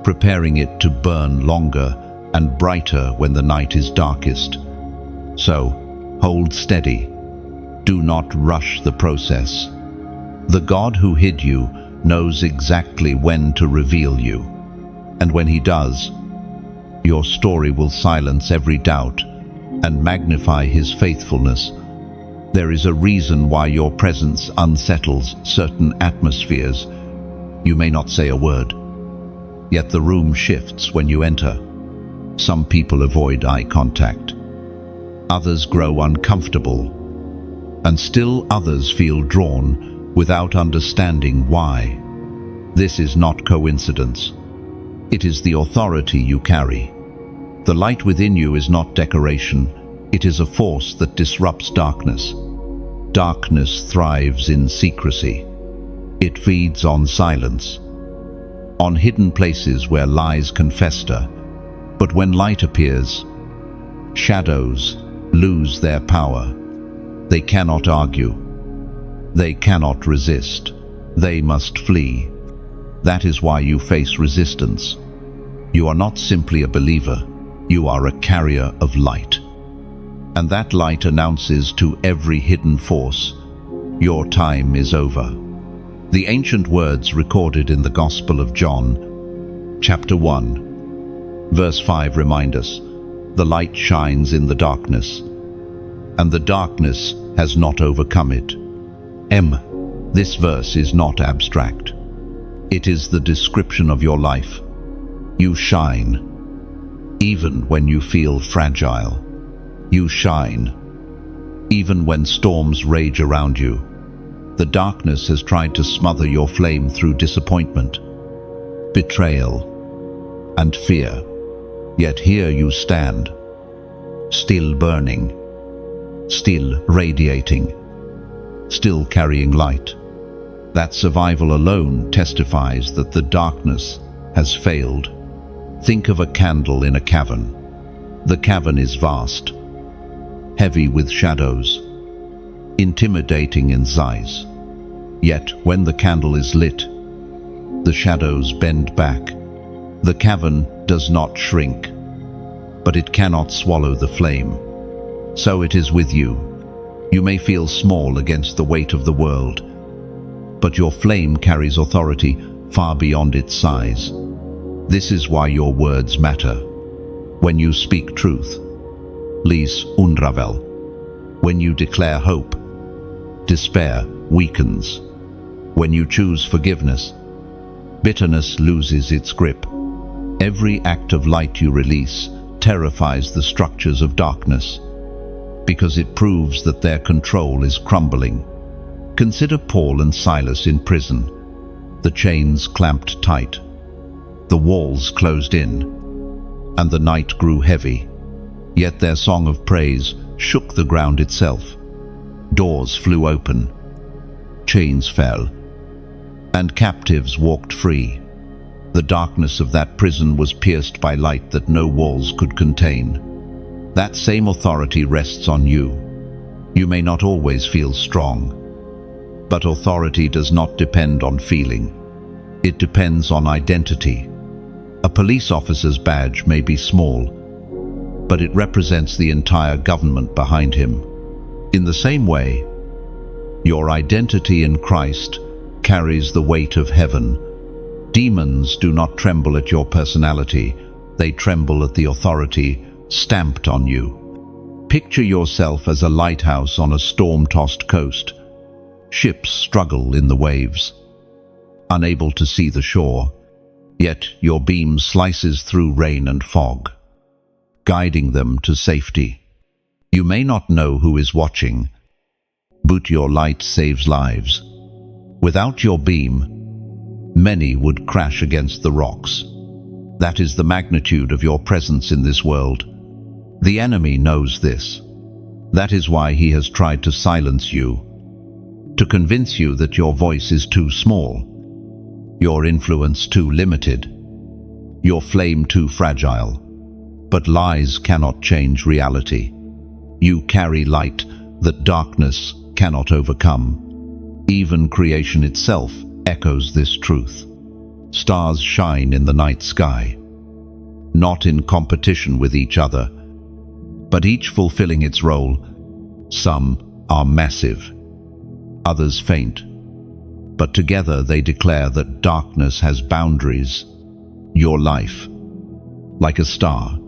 preparing it to burn longer and brighter when the night is darkest. So, hold steady. Do not rush the process. The God who hid you knows exactly when to reveal you. And when He does, your story will silence every doubt and magnify His faithfulness. There is a reason why your presence unsettles certain atmospheres. You may not say a word, yet the room shifts when you enter. Some people avoid eye contact. Others grow uncomfortable, and still others feel drawn without understanding why. This is not coincidence. It is the authority you carry. The light within you is not decoration. It is a force that disrupts darkness. Darkness thrives in secrecy. It feeds on silence, on hidden places where lies can fester. But when light appears, shadows lose their power. They cannot argue. They cannot resist. They must flee. That is why you face resistance. You are not simply a believer. You are a carrier of light. And that light announces to every hidden force, your time is over. The ancient words recorded in the Gospel of John, chapter 1, verse 5 remind us, the light shines in the darkness, and the darkness has not overcome it. This verse is not abstract. It is the description of your life. You shine. Even when you feel fragile, you shine. Even when storms rage around you, the darkness has tried to smother your flame through disappointment, betrayal, and fear. Yet here you stand, still burning, still radiating, still carrying light. That survival alone testifies that the darkness has failed. Think of a candle in a cavern. The cavern is vast, heavy with shadows, intimidating in size. Yet when the candle is lit, the shadows bend back. The cavern does not shrink, but it cannot swallow the flame. So it is with you. You may feel small against the weight of the world, but your flame carries authority far beyond its size. This is why your words matter. When you speak truth, lis unravel. When you declare hope, despair weakens. When you choose forgiveness, bitterness loses its grip. Every act of light you release terrifies the structures of darkness, because it proves that their control is crumbling. Consider Paul and Silas in prison. The chains clamped tight, the walls closed in, and the night grew heavy. Yet their song of praise shook the ground itself. Doors flew open, chains fell, and captives walked free. The darkness of that prison was pierced by light that no walls could contain. That same authority rests on you. You may not always feel strong, but authority does not depend on feeling. It depends on identity. A police officer's badge may be small, but it represents the entire government behind him. In the same way, your identity in Christ carries the weight of heaven. Demons do not tremble at your personality, they tremble at the authority stamped on you. Picture yourself as a lighthouse on a storm-tossed coast. Ships struggle in the waves, unable to see the shore, yet your beam slices through rain and fog, guiding them to safety. You may not know who is watching, but your light saves lives. Without your beam, many would crash against the rocks. That is the magnitude of your presence in this world. The enemy knows this. That is why he has tried to silence you, to convince you that your voice is too small, your influence too limited, your flame too fragile. But lies cannot change reality. You carry light that darkness cannot overcome. Even creation itself echoes this truth. Stars shine in the night sky, not in competition with each other, but each fulfilling its role. Some are massive, others faint, but together they declare that darkness has boundaries. Your life, like a star,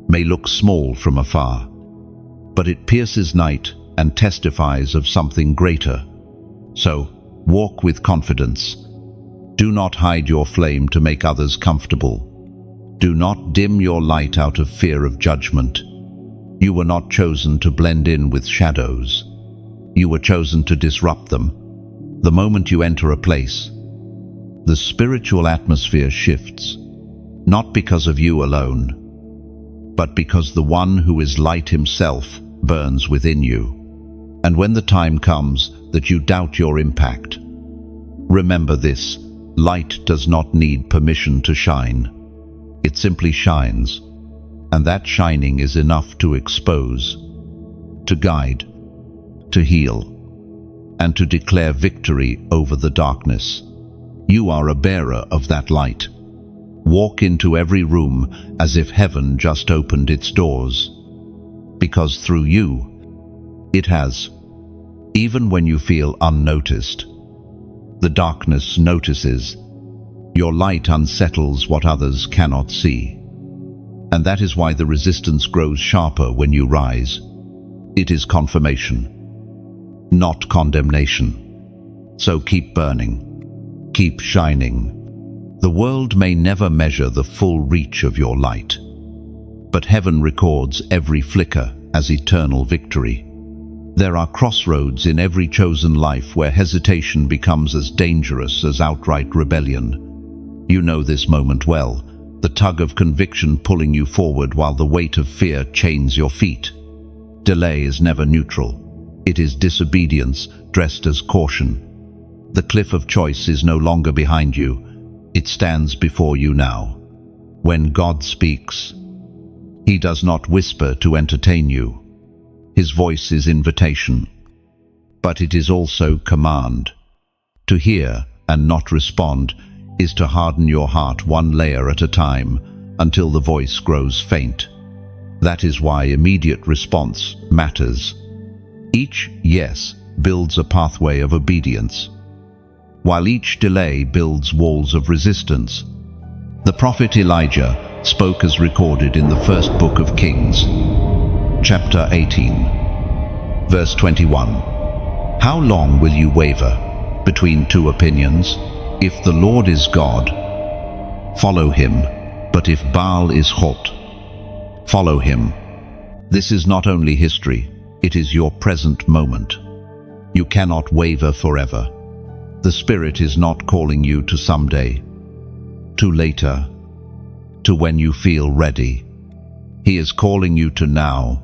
may look small from afar, but it pierces night and testifies of something greater. So, walk with confidence. Do not hide your flame to make others comfortable. Do not dim your light out of fear of judgment. You were not chosen to blend in with shadows. You were chosen to disrupt them. The moment you enter a place, the spiritual atmosphere shifts, not because of you alone, but because the one who is light himself burns within you. And when the time comes that you doubt your impact, remember this: light does not need permission to shine. It simply shines, and that shining is enough to expose, to guide, to heal, and to declare victory over the darkness. You are a bearer of that light. Walk into every room as if heaven just opened its doors, because through you, it has. Even when you feel unnoticed, the darkness notices. Your light unsettles what others cannot see. And that is why the resistance grows sharper when you rise. It is confirmation, not condemnation. So keep burning, keep shining. The world may never measure the full reach of your light, but heaven records every flicker as eternal victory. There are crossroads in every chosen life where hesitation becomes as dangerous as outright rebellion. You know this moment well, the tug of conviction pulling you forward while the weight of fear chains your feet. Delay is never neutral. It is disobedience dressed as caution. The cliff of choice is no longer behind you. It stands before you now. When God speaks, He does not whisper to entertain you. His voice is invitation, but it is also command. To hear and not respond is to harden your heart one layer at a time until the voice grows faint. That is why immediate response matters. Each yes builds a pathway of obedience, while each delay builds walls of resistance. The prophet Elijah spoke as recorded in the first book of Kings, chapter 18, verse 21. How long will you waver between two opinions? If the Lord is God, follow Him, but if Baal is hot, follow him. This is not only history, it is your present moment. You cannot waver forever. The Spirit is not calling you to someday, to later, to when you feel ready. He is calling you to now.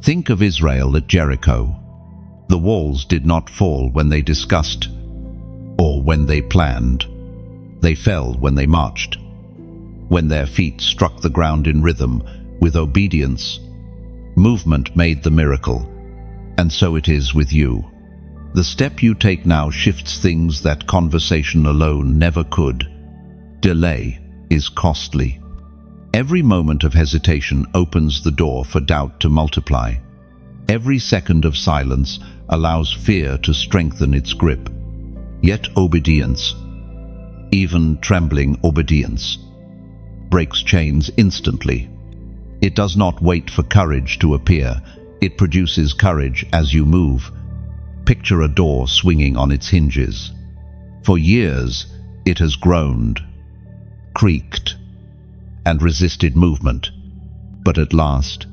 Think of Israel at Jericho. The walls did not fall when they discussed or when they planned. They fell when they marched, when their feet struck the ground in rhythm with obedience. Movement made the miracle, and so it is with you. The step you take now shifts things that conversation alone never could. Delay is costly. Every moment of hesitation opens the door for doubt to multiply. Every second of silence allows fear to strengthen its grip. Yet obedience, even trembling obedience, breaks chains instantly. It does not wait for courage to appear. It produces courage as you move. Picture a door swinging on its hinges. For years, it has groaned, creaked, and resisted movement. But at last,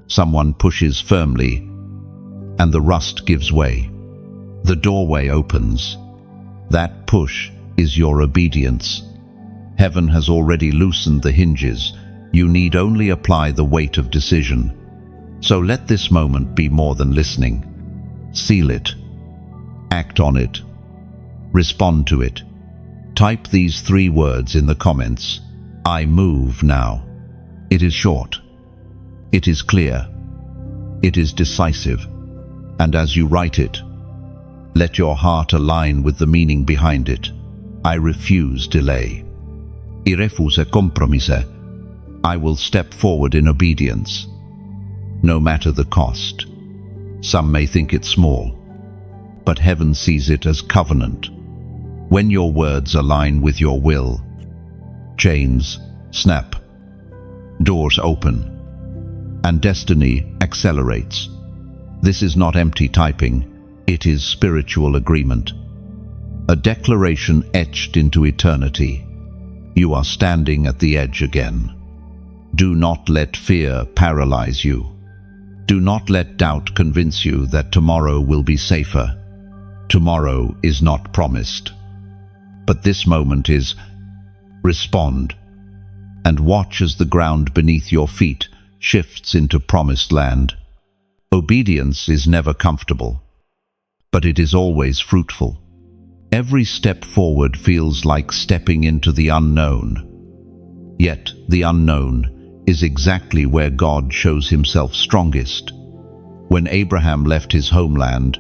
someone pushes firmly, and the rust gives way. The doorway opens. That push is your obedience. Heaven has already loosened the hinges. You need only apply the weight of decision. So let this moment be more than listening. Seal it. Act on it. Respond to it. Type these 3 words in the comments. I move now. It is short. It is clear. It is decisive. And as you write it, let your heart align with the meaning behind it. I refuse delay. I refusa compromise. I will step forward in obedience, no matter the cost. Some may think it small, but heaven sees it as covenant. When your words align with your will, chains snap, doors open, and destiny accelerates. This is not empty typing, it is spiritual agreement. A declaration etched into eternity. You are standing at the edge again. Do not let fear paralyze you. Do not let doubt convince you that tomorrow will be safer. Tomorrow is not promised. But this moment is. Respond, and watch as the ground beneath your feet shifts into promised land. Obedience is never comfortable, but it is always fruitful. Every step forward feels like stepping into the unknown. Yet the unknown is exactly where God shows Himself strongest. When Abraham left his homeland,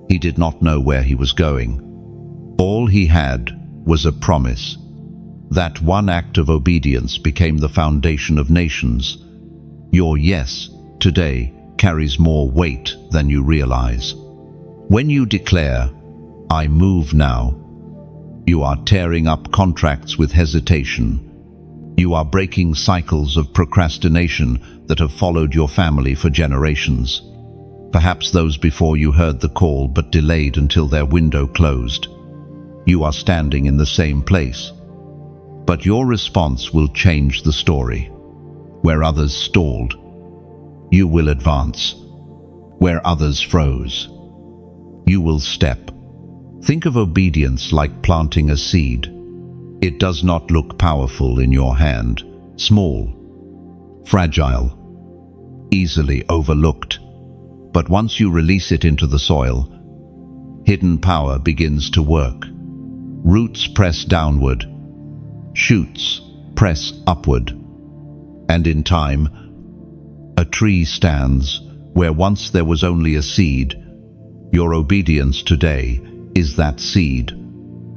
he did not know where he was going. All he had was a promise. That one act of obedience became the foundation of nations. Your yes today carries more weight than you realize. When you declare, I move now, you are tearing up contracts with hesitation. You are breaking cycles of procrastination that have followed your family for generations. Perhaps those before you heard the call but delayed until their window closed. You are standing in the same place, but your response will change the story. Where others stalled, you will advance. Where others froze, you will step. Think of obedience like planting a seed. It does not look powerful in your hand, small, fragile, easily overlooked. But once you release it into the soil, hidden power begins to work. Roots press downward, shoots press upward, and in time, a tree stands where once there was only a seed. Your obedience today is that seed.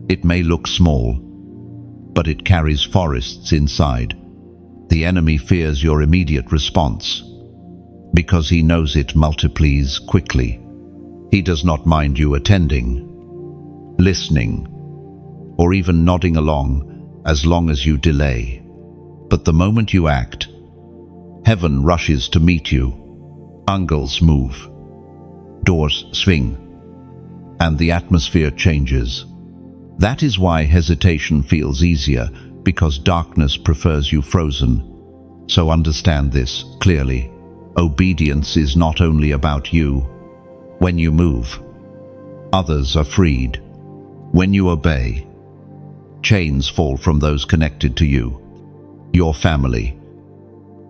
It may look small, but it carries forests inside. The enemy fears your immediate response because he knows it multiplies quickly. He does not mind you attending, listening, or even nodding along as long as you delay. But the moment you act, heaven rushes to meet you. Angles move, doors swing, and the atmosphere changes. That is why hesitation feels easier, because darkness prefers you frozen. So understand this clearly. Obedience is not only about you. When you move, others are freed. When you obey, chains fall from those connected to you. Your family,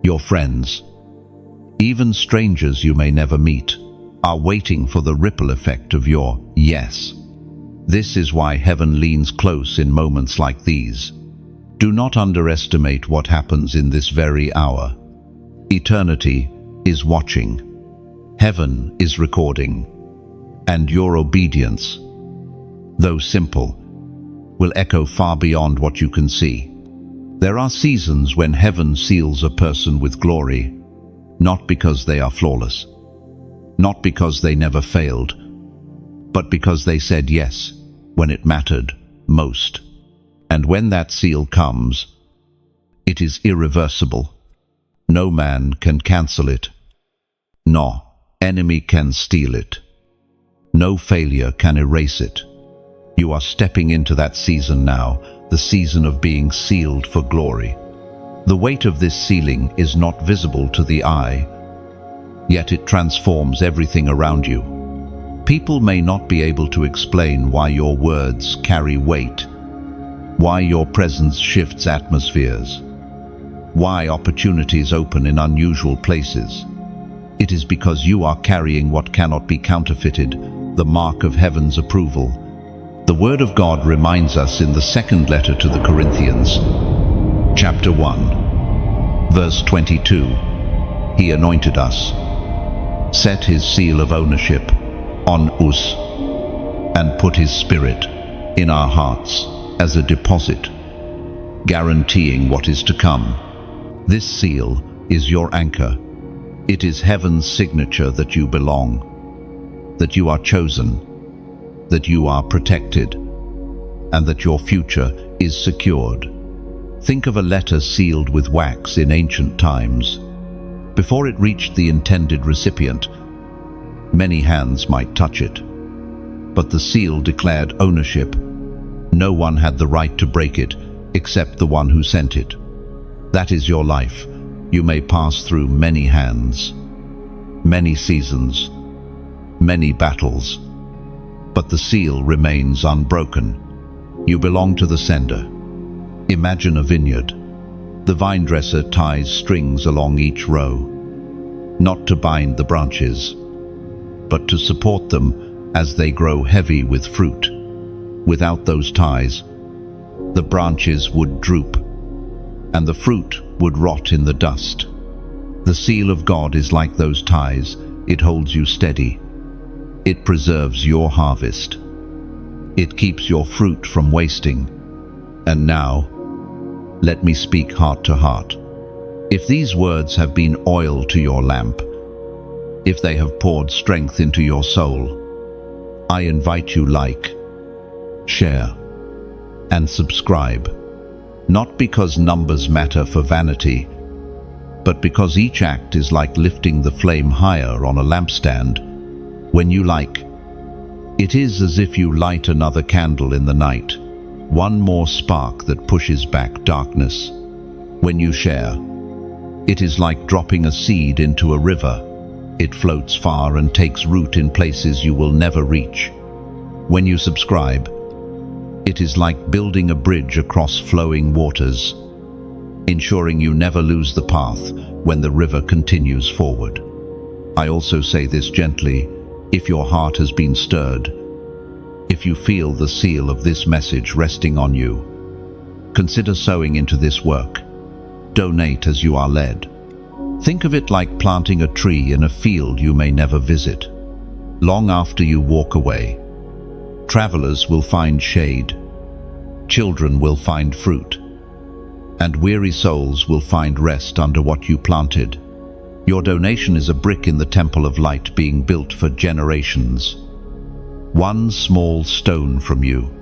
your friends, even strangers you may never meet, are waiting for the ripple effect of your yes. This is why heaven leans close in moments like these. Do not underestimate what happens in this very hour. Eternity is watching. Heaven is recording. And your obedience, though simple, will echo far beyond what you can see. There are seasons when heaven seals a person with glory, not because they are flawless, not because they never failed, but because they said yes when it mattered most. And when that seal comes, it is irreversible. No man can cancel it. No enemy can steal it. No failure can erase it. You are stepping into that season now, the season of being sealed for glory. The weight of this sealing is not visible to the eye, yet it transforms everything around you. People may not be able to explain why your words carry weight, why your presence shifts atmospheres, why opportunities open in unusual places. It is because you are carrying what cannot be counterfeited, the mark of heaven's approval. The Word of God reminds us in the second letter to the Corinthians, chapter 1, verse 22, He anointed us, set His seal of ownership on us, and put His Spirit in our hearts as a deposit, guaranteeing what is to come. This seal is your anchor. It is heaven's signature that you belong, that you are chosen, that you are protected, and that your future is secured. Think of a letter sealed with wax in ancient times. Before it reached the intended recipient, many hands might touch it. But the seal declared ownership. No one had the right to break it except the one who sent it. That is your life. You may pass through many hands, many seasons, many battles, but the seal remains unbroken. You belong to the sender. Imagine a vineyard. The vine dresser ties strings along each row, not to bind the branches, but to support them as they grow heavy with fruit. Without those ties, the branches would droop, and the fruit would rot in the dust. The seal of God is like those ties. It holds you steady. It preserves your harvest. It keeps your fruit from wasting. And now, let me speak heart to heart. If these words have been oil to your lamp, if they have poured strength into your soul, I invite you like, share, and subscribe. Not because numbers matter for vanity, but because each act is like lifting the flame higher on a lampstand. When you like, it is as if you light another candle in the night, one more spark that pushes back darkness. When you share, It is like dropping a seed into a river. It floats far and takes root in places you will never reach. When you subscribe, it is like building a bridge across flowing waters, ensuring you never lose the path when the river continues forward. I also say this gently: if your heart has been stirred, if you feel the seal of this message resting on you, consider sowing into this work. Donate as you are led. Think of it like planting a tree in a field you may never visit. Long after you walk away, travelers will find shade, children will find fruit, and weary souls will find rest under what you planted. Your donation is a brick in the temple of light being built for generations. One small stone from you,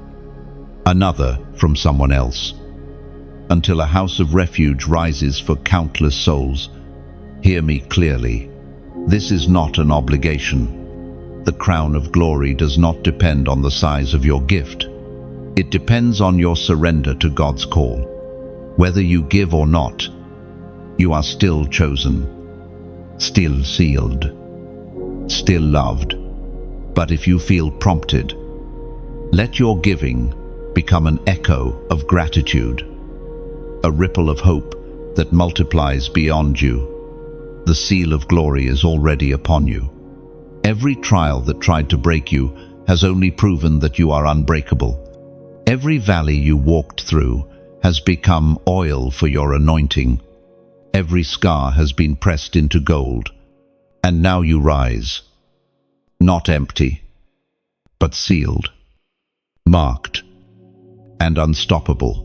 another from someone else, until a house of refuge rises for countless souls. Hear me clearly. This is not an obligation. The crown of glory does not depend on the size of your gift. It depends on your surrender to God's call. Whether you give or not, you are still chosen, still sealed, still loved. But if you feel prompted, let your giving become an echo of gratitude, a ripple of hope that multiplies beyond you. The seal of glory is already upon you. Every trial that tried to break you has only proven that you are unbreakable. Every valley you walked through has become oil for your anointing. Every scar has been pressed into gold. And now you rise, not empty, but sealed, marked, and unstoppable.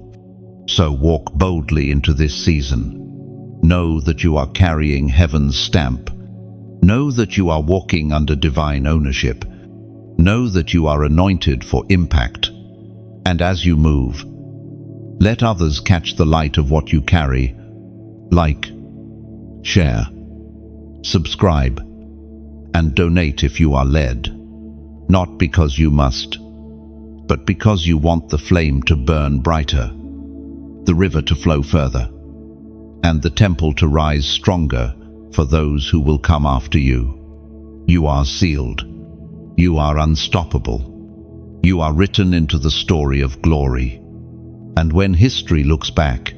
So walk boldly into this season. Know that you are carrying heaven's stamp. Know that you are walking under divine ownership. Know that you are anointed for impact. And as you move, let others catch the light of what you carry. Like, share, subscribe, and donate if you are led. Not because you must, but because you want the flame to burn brighter, the river to flow further, and the temple to rise stronger for those who will come after you. You are sealed. You are unstoppable. You are written into the story of glory. And when history looks back,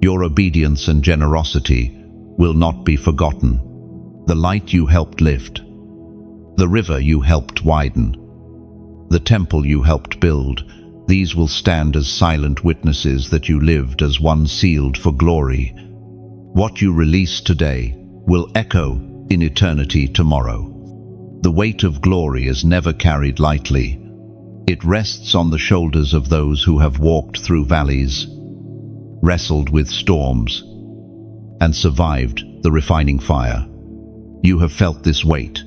your obedience and generosity will not be forgotten. The light you helped lift, the river you helped widen, the temple you helped build, these will stand as silent witnesses that you lived as one sealed for glory. What you release today will echo in eternity tomorrow. The weight of glory is never carried lightly. It rests on the shoulders of those who have walked through valleys, wrestled with storms, and survived the refining fire. You have felt this weight,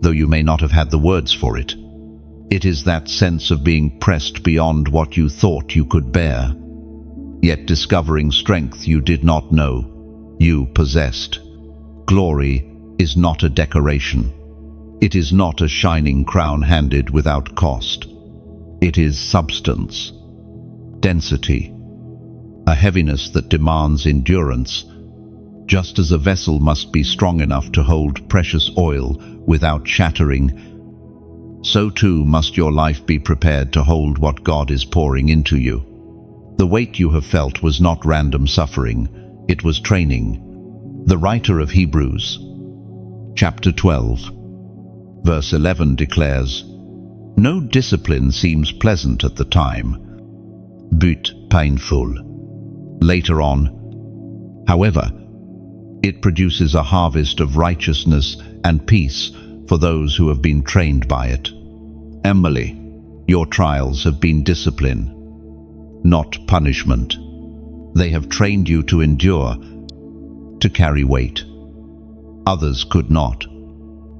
though you may not have had the words for it. It is that sense of being pressed beyond what you thought you could bear, yet discovering strength you did not know you possessed. Glory is not a decoration. It is not a shining crown handed without cost. It is substance, density, a heaviness that demands endurance. Just as a vessel must be strong enough to hold precious oil without shattering, so too must your life be prepared to hold what God is pouring into you. The weight you have felt was not random suffering, it was training. The writer of Hebrews, chapter 12, verse 11 declares, "No discipline seems pleasant at the time, but painful. Later on, however, it produces a harvest of righteousness and peace for those who have been trained by it." Emily, your trials have been discipline, not punishment. They have trained you to endure, to carry weight. Others could not.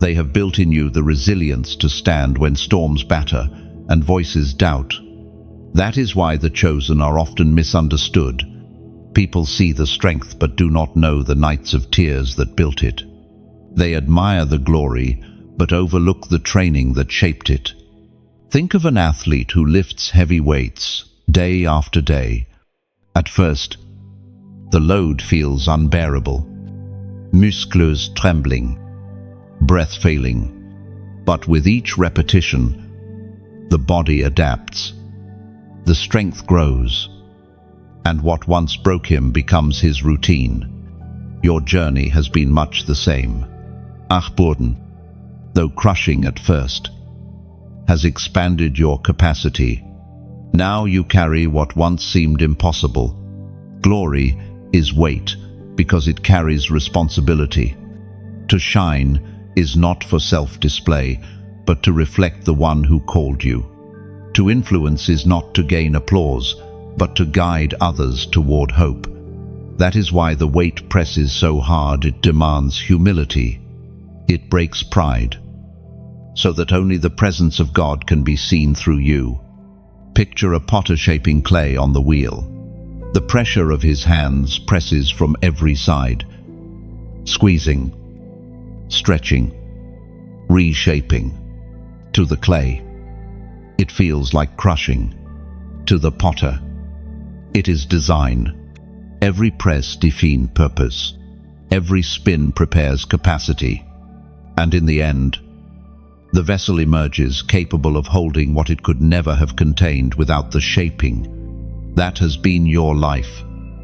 They have built in you the resilience to stand when storms batter and voices doubt. That is why the chosen are often misunderstood. People see the strength but do not know the nights of tears that built it. They admire the glory but overlook the training that shaped it. Think of an athlete who lifts heavy weights day after day. At first, The load feels unbearable. Muscles trembling, breath failing. But with each repetition, the body adapts. The strength grows, and what once broke him becomes his routine. Your journey has been much the same. Achburden, though crushing at first, has expanded your capacity. Now you carry what once seemed impossible. Glory is weight because it carries responsibility. To shine is not for self-display, but to reflect the one who called you. To influence is not to gain applause, but to guide others toward hope. That is why the weight presses so hard. It demands humility. It breaks pride, so that only the presence of God can be seen through you. Picture a potter shaping clay on the wheel. The pressure of his hands presses from every side, squeezing, stretching, reshaping. To the clay, it feels like crushing. To the potter, it is design. Every press defines purpose. Every spin prepares capacity. And in the end, the vessel emerges capable of holding what it could never have contained without the shaping. That has been your life,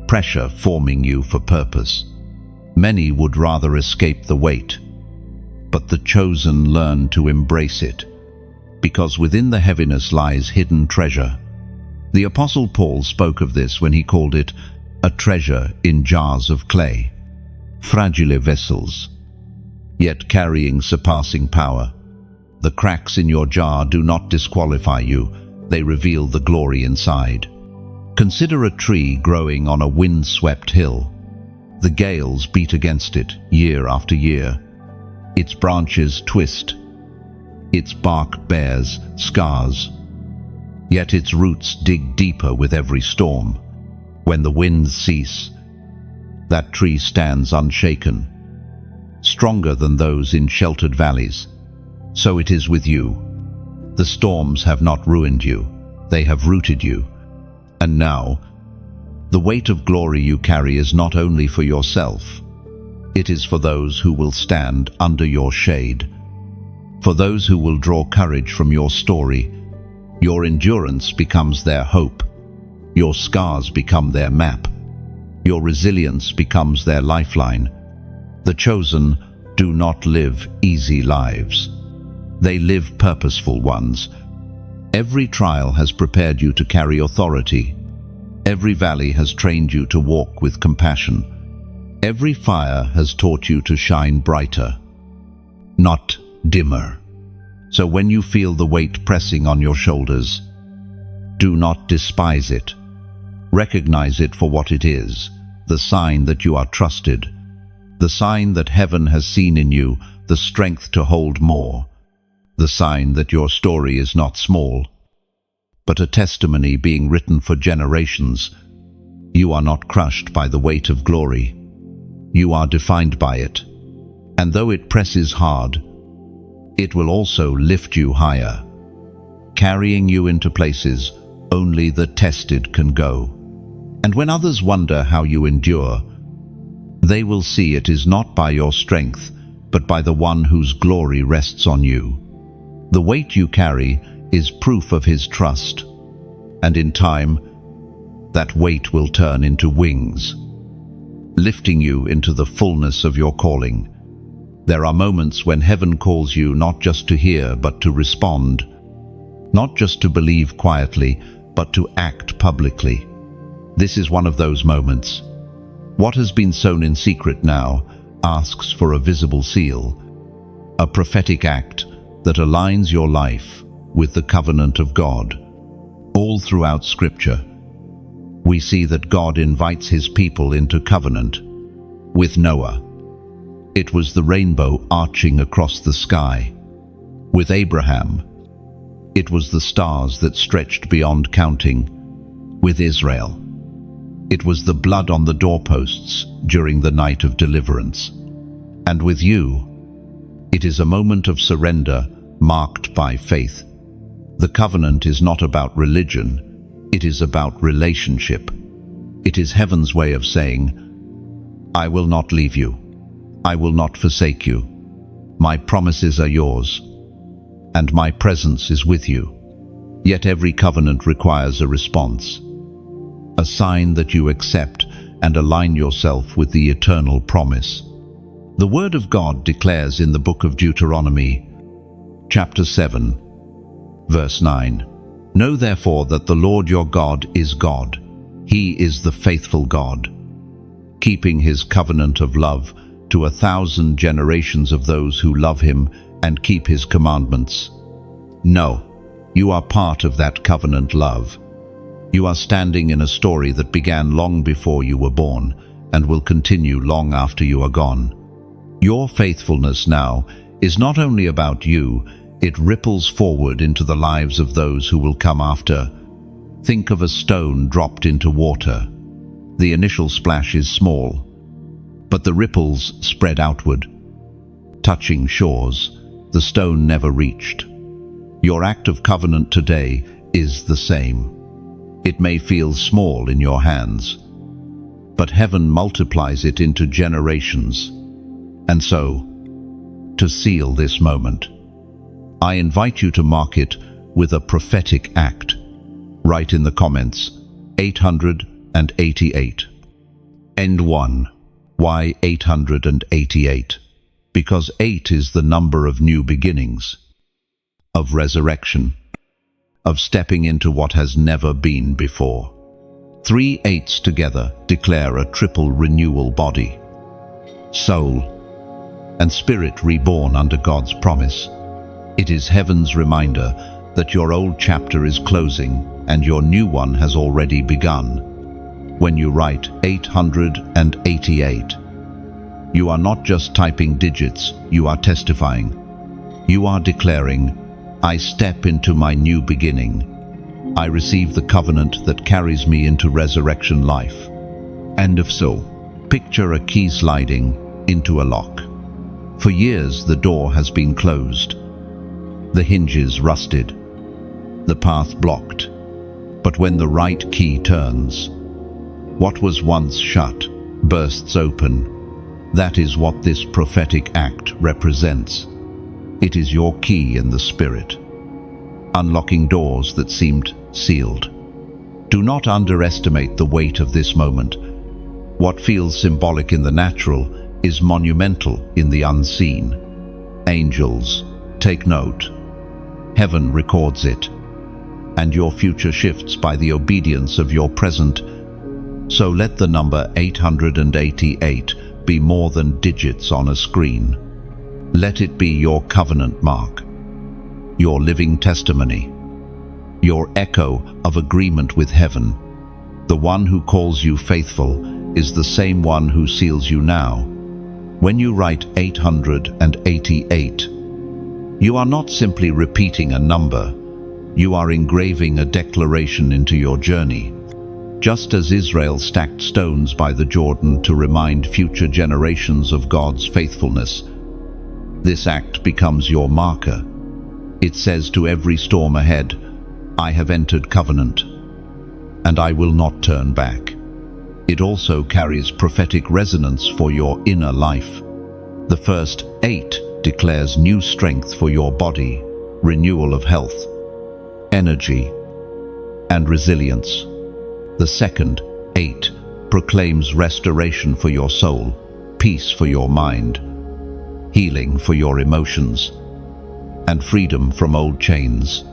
pressure forming you for purpose. Many would rather escape the weight, but the chosen learn to embrace it, because within the heaviness lies hidden treasure. The Apostle Paul spoke of this when he called it a treasure in jars of clay, fragile vessels, yet carrying surpassing power. The cracks in your jar do not disqualify you, they reveal the glory inside. Consider a tree growing on a wind-swept hill. The gales beat against it year after year. Its branches twist. Its bark bears scars. Yet its roots dig deeper with every storm. When the winds cease, that tree stands unshaken, stronger than those in sheltered valleys. So it is with you. The storms have not ruined you, they have rooted you. And now, the weight of glory you carry is not only for yourself, it is for those who will stand under your shade, for those who will draw courage from your story. Your endurance becomes their hope, your scars become their map, your resilience becomes their lifeline. The chosen do not live easy lives. They live purposeful ones. Every trial has prepared you to carry authority. Every valley has trained you to walk with compassion. Every fire has taught you to shine brighter, not dimmer. So when you feel the weight pressing on your shoulders, do not despise it. Recognize it for what it is, the sign that you are trusted, the sign that heaven has seen in you the strength to hold more, the sign that your story is not small, but a testimony being written for generations. You are not crushed by the weight of glory. You are defined by it. And though it presses hard, it will also lift you higher, carrying you into places only the tested can go. And when others wonder how you endure, they will see it is not by your strength, but by the one whose glory rests on you. The weight you carry is proof of his trust, and in time, that weight will turn into wings, lifting you into the fullness of your calling. There are moments when heaven calls you not just to hear, but to respond, not just to believe quietly, but to act publicly. This is one of those moments. What has been sown in secret now asks for a visible seal, a prophetic act that aligns your life with the covenant of God. All throughout Scripture, we see that God invites his people into covenant. With Noah, it was the rainbow arching across the sky. With Abraham, it was the stars that stretched beyond counting. With Israel, it was the blood on the doorposts during the night of deliverance. And with you, it is a moment of surrender marked by faith. The covenant is not about religion, it is about relationship. It is heaven's way of saying, I will not leave you. I will not forsake you. My promises are yours, and my presence is with you. Yet every covenant requires a response, a sign that you accept and align yourself with the eternal promise. The Word of God declares in the book of Deuteronomy, chapter 7, verse 9, Know therefore that the Lord your God is God. He is the faithful God, keeping his covenant of love to 1,000 generations of those who love him and keep his commandments. No, you are part of that covenant love. You are standing in a story that began long before you were born and will continue long after you are gone. Your faithfulness now is not only about you, it ripples forward into the lives of those who will come after. Think of a stone dropped into water. The initial splash is small, but the ripples spread outward. Touching shores, the stone never reached. Your act of covenant today is the same. It may feel small in your hands, but heaven multiplies it into generations. And so, to seal this moment, I invite you to mark it with a prophetic act. Write in the comments, 888. End 1. Why 888? Because 8 is the number of new beginnings, of resurrection, of stepping into what has never been before. 3 8s together declare a triple renewal: body, soul, and spirit reborn under God's promise. It is heaven's reminder that your old chapter is closing and your new one has already begun. When you write 888, you are not just typing digits, you are testifying. You are declaring, I step into my new beginning. I receive the covenant that carries me into resurrection life. End of so. Picture a key sliding into a lock. For years the door has been closed, the hinges rusted, the path blocked. But when the right key turns, what was once shut bursts open. That is what this prophetic act represents. It is your key in the Spirit, unlocking doors that seemed sealed. Do not underestimate the weight of this moment. What feels symbolic in the natural is monumental in the unseen. Angels, take note. Heaven records it, and your future shifts by the obedience of your present. So let the number 888 be more than digits on a screen. Let it be your covenant mark, your living testimony, your echo of agreement with heaven. The one who calls you faithful is the same one who seals you now. When you write 888, you are not simply repeating a number, you are engraving a declaration into your journey. Just as Israel stacked stones by the Jordan to remind future generations of God's faithfulness, this act becomes your marker. It says to every storm ahead, I have entered covenant, and I will not turn back. It also carries prophetic resonance for your inner life. The first 8 declares new strength for your body, renewal of health, energy, and resilience. The second 8 proclaims restoration for your soul, peace for your mind, healing for your emotions, and freedom from old chains.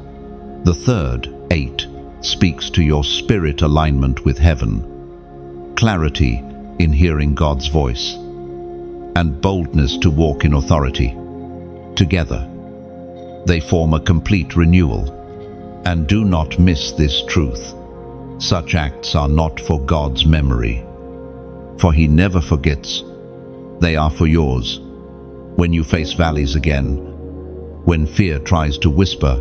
The third 8 speaks to your spirit alignment with heaven, clarity in hearing God's voice, and boldness to walk in authority. Together, they form a complete renewal. And do not miss this truth. Such acts are not for God's memory, for He never forgets. They are for yours. When you face valleys again, when fear tries to whisper,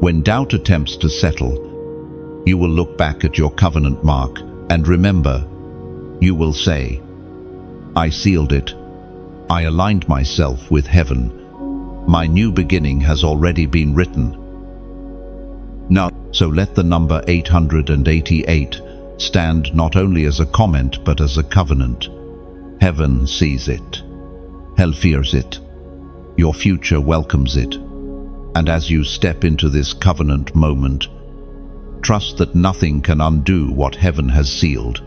when doubt attempts to settle, you will look back at your covenant mark and remember, you will say, I sealed it. I aligned myself with heaven. My new beginning has already been written. Now, so let the number 888 stand not only as a comment but as a covenant. Heaven sees it. Hell fears it. Your future welcomes it. And as you step into this covenant moment, trust that nothing can undo what heaven has sealed.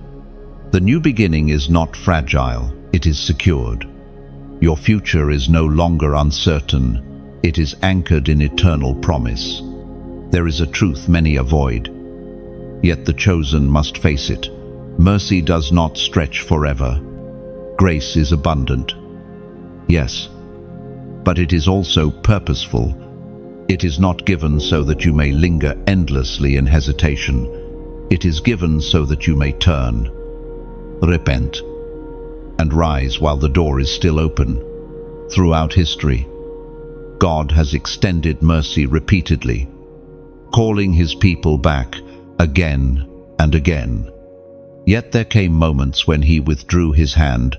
The new beginning is not fragile, it is secured. Your future is no longer uncertain, it is anchored in eternal promise. There is a truth many avoid, yet the chosen must face it. Mercy does not stretch forever. Grace is abundant. Yes, but it is also purposeful. It is not given so that you may linger endlessly in hesitation. It is given so that you may turn, repent, and rise while the door is still open. Throughout history, God has extended mercy repeatedly, calling his people back again and again. Yet there came moments when he withdrew his hand,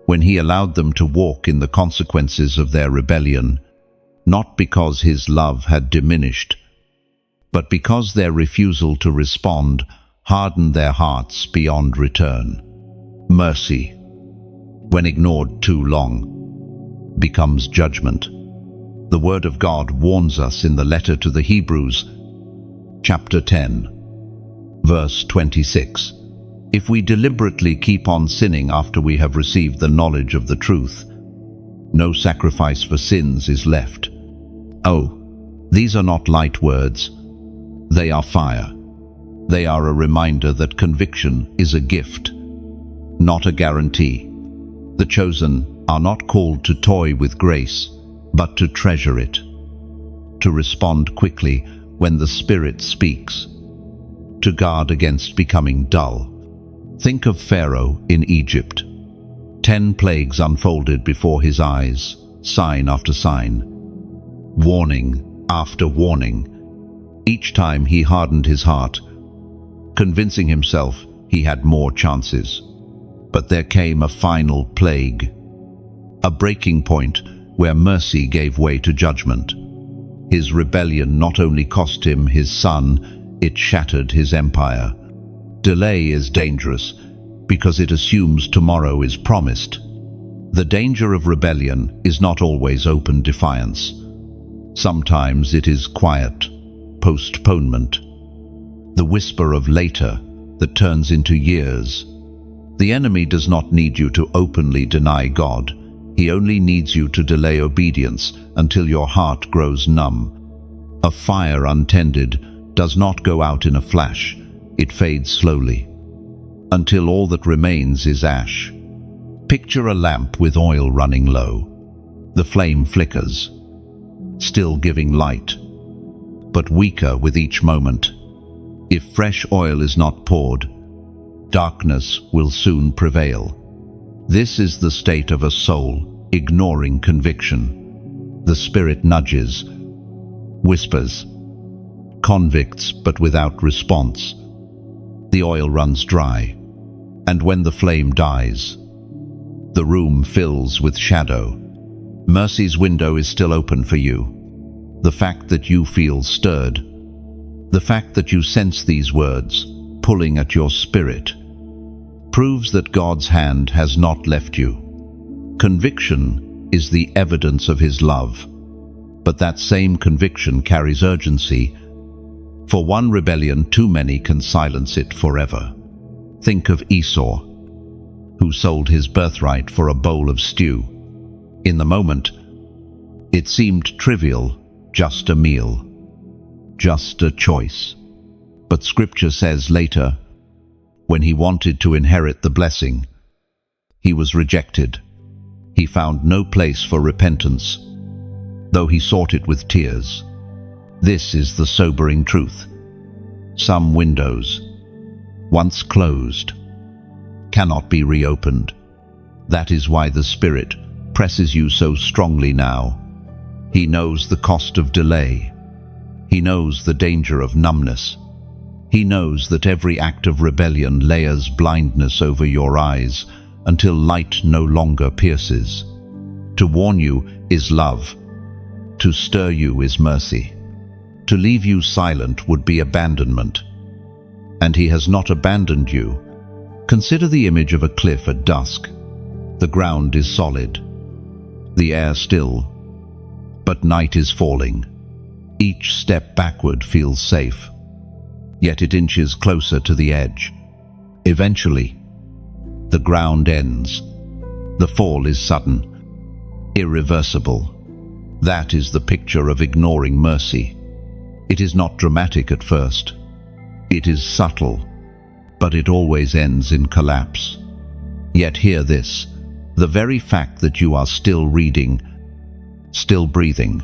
when he allowed them to walk in the consequences of their rebellion, not because his love had diminished, but because their refusal to respond hardened their hearts beyond return. Mercy, when ignored too long, becomes judgment. The Word of God warns us in the letter to the Hebrews, chapter 10, verse 26. If we deliberately keep on sinning after we have received the knowledge of the truth, no sacrifice for sins is left. Oh, these are not light words. They are fire. They are a reminder that conviction is a gift, not a guarantee. The chosen are not called to toy with grace, but to treasure it, to respond quickly when the Spirit speaks, to guard against becoming dull. Think of Pharaoh in Egypt. 10 plagues unfolded before his eyes, sign after sign, warning after warning. Each time he hardened his heart, convincing himself he had more chances. But there came a final plague, a breaking point where mercy gave way to judgment. His rebellion not only cost him his son, it shattered his empire. Delay is dangerous because it assumes tomorrow is promised. The danger of rebellion is not always open defiance. Sometimes it is quiet postponement, the whisper of later that turns into years. The enemy does not need you to openly deny God. He only needs you to delay obedience until your heart grows numb. A fire untended does not go out in a flash. It fades slowly, until all that remains is ash. Picture a lamp with oil running low. The flame flickers, still giving light, but weaker with each moment. If fresh oil is not poured, darkness will soon prevail. This is the state of a soul ignoring conviction. The Spirit nudges, whispers, convicts, but without response. The oil runs dry, and when the flame dies, the room fills with shadow. Mercy's window is still open for you. The fact that you feel stirred, the fact that you sense these words pulling at your spirit, proves that God's hand has not left you. Conviction is the evidence of his love, but that same conviction carries urgency. For one rebellion too many can silence it forever. Think of Esau, who sold his birthright for a bowl of stew. In the moment, it seemed trivial, just a meal, just a choice. But Scripture says later, when he wanted to inherit the blessing, he was rejected. He found no place for repentance, though he sought it with tears. This is the sobering truth. Some windows, once closed, cannot be reopened. That is why the Spirit presses you so strongly now. He knows the cost of delay. He knows the danger of numbness. He knows that every act of rebellion layers blindness over your eyes until light no longer pierces. To warn you is love. To stir you is mercy. To leave you silent would be abandonment. and he has not abandoned you. Consider the image of a cliff at dusk. The ground is solid, the air still, but night is falling. Each step backward feels safe, yet it inches closer to the edge. Eventually, the ground ends. The fall is sudden, irreversible. That is the picture of ignoring mercy. It is not dramatic at first. It is subtle, but it always ends in collapse. Yet hear this: the very fact that you are still reading, still breathing,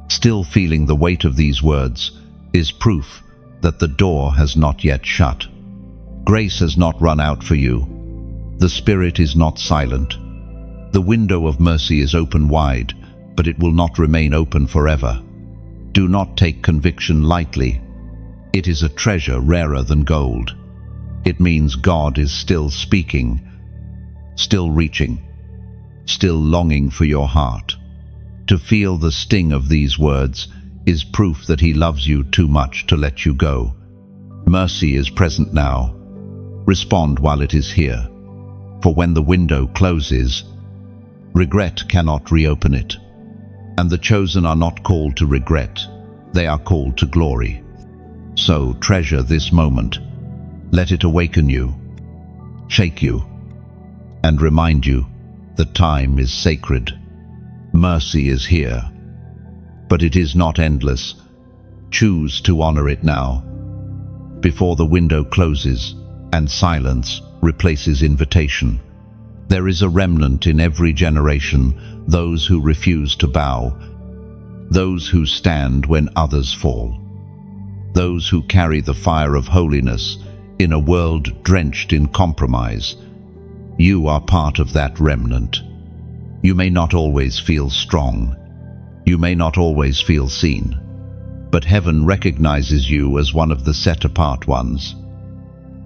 still feeling the weight of these words is proof that the door has not yet shut. Grace has not run out for you. The Spirit is not silent. The window of mercy is open wide, but it will not remain open forever. Do not take conviction lightly. It is a treasure rarer than gold. It means God is still speaking, still reaching, still longing for your heart. To feel the sting of these words is proof that He loves you too much to let you go. Mercy is present now. Respond while it is here. For when the window closes, regret cannot reopen it. And the chosen are not called to regret. They are called to glory. So treasure this moment. Let it awaken you, shake you, and remind you that time is sacred. Mercy is here, but it is not endless. Choose to honor it now, before the window closes and silence replaces invitation. There is a remnant in every generation, those who refuse to bow, those who stand when others fall, those who carry the fire of holiness in a world drenched in compromise. You are part of that remnant. You may not always feel strong. You may not always feel seen. But heaven recognizes you as one of the set-apart ones,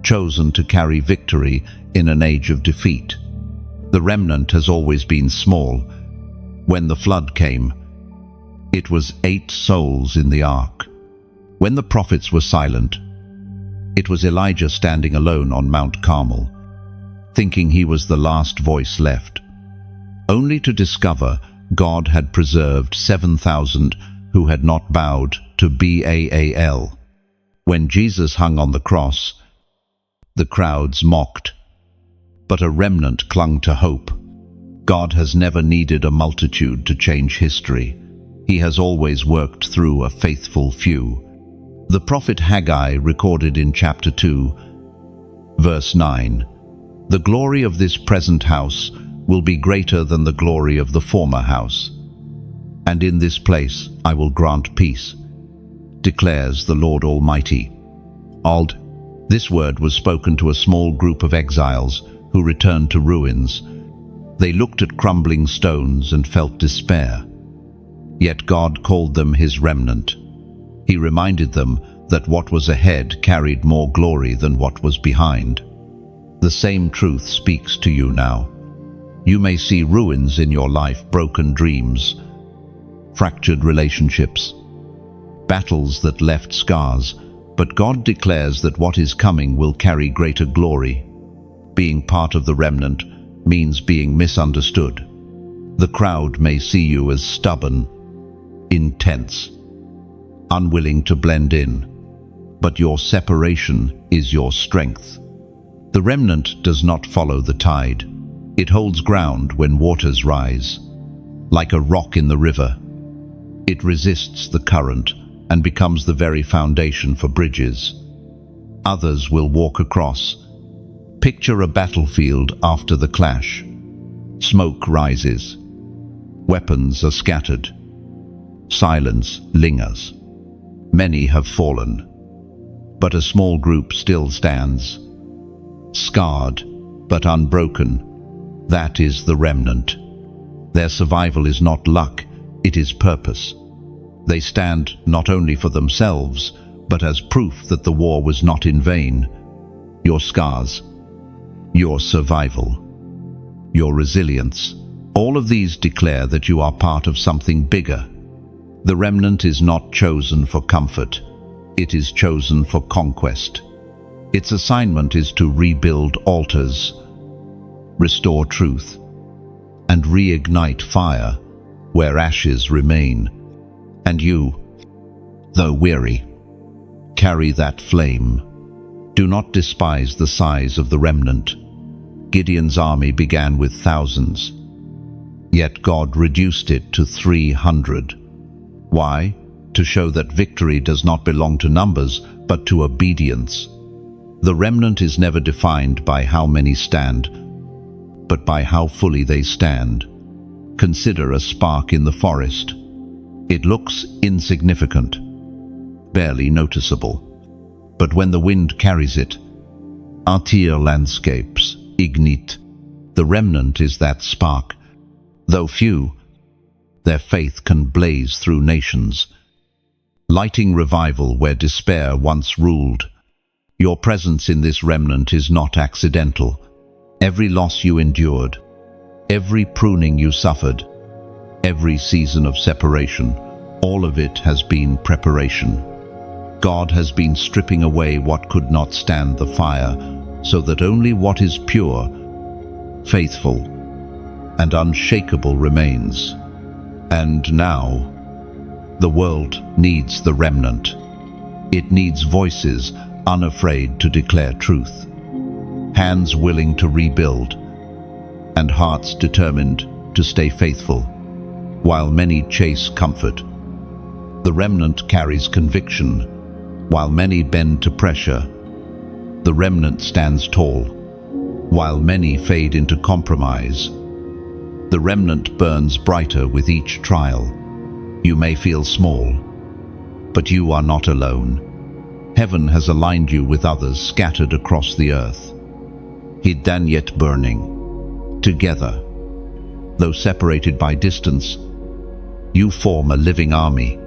chosen to carry victory in an age of defeat. The remnant has always been small. When the flood came, it was 8 souls in the ark. When the prophets were silent, it was Elijah standing alone on Mount Carmel, thinking he was the last voice left, only to discover God had preserved 7,000 who had not bowed to Baal. When Jesus hung on the cross, the crowds mocked, but a remnant clung to hope. God has never needed a multitude to change history. He has always worked through a faithful few. The prophet Haggai recorded in chapter 2, verse 9, "The glory of this present house will be greater than the glory of the former house. And in this place I will grant peace, declares the Lord Almighty." This word was spoken to a small group of exiles who returned to ruins. They looked at crumbling stones and felt despair. Yet God called them His remnant. He reminded them that what was ahead carried more glory than what was behind. The same truth speaks to you now. You may see ruins in your life, broken dreams, fractured relationships, battles that left scars, but God declares that what is coming will carry greater glory. Being part of the remnant means being misunderstood. The crowd may see you as stubborn, intense, unwilling to blend in, but your separation is your strength. The remnant does not follow the tide. It holds ground when waters rise. Like a rock in the river, it resists the current and becomes the very foundation for bridges. Others will walk across. Picture a battlefield after the clash. Smoke rises. Weapons are scattered. Silence lingers. Many have fallen, but a small group still stands. Scarred, but unbroken. That is the remnant. Their survival is not luck, it is purpose. They stand not only for themselves, but as proof that the war was not in vain. Your scars, your survival, your resilience, all of these declare that you are part of something bigger. The remnant is not chosen for comfort, it is chosen for conquest. Its assignment is to rebuild altars, restore truth, and reignite fire where ashes remain. And you, though weary, carry that flame. Do not despise the size of the remnant. Gideon's army began with thousands, yet God reduced it to 300. Why? To show that victory does not belong to numbers, but to obedience. The remnant is never defined by how many stand, but by how fully they stand. Consider a spark in the forest. It looks insignificant, barely noticeable. But when the wind carries it, entire landscapes ignite. The remnant is that spark. Though few, their faith can blaze through nations, lighting revival where despair once ruled. Your presence in this remnant is not accidental. Every loss you endured, every pruning you suffered, every season of separation, all of it has been preparation. God has been stripping away what could not stand the fire, so that only what is pure, faithful, and unshakable remains. And now, the world needs the remnant. It needs voices unafraid to declare truth, hands willing to rebuild, and hearts determined to stay faithful. While many chase comfort, the remnant carries conviction. While many bend to pressure, the remnant stands tall. While many fade into compromise, the remnant burns brighter with each trial. You may feel small, but you are not alone. Heaven has aligned you with others scattered across the earth, hidden yet burning. Together, though separated by distance, you form a living army,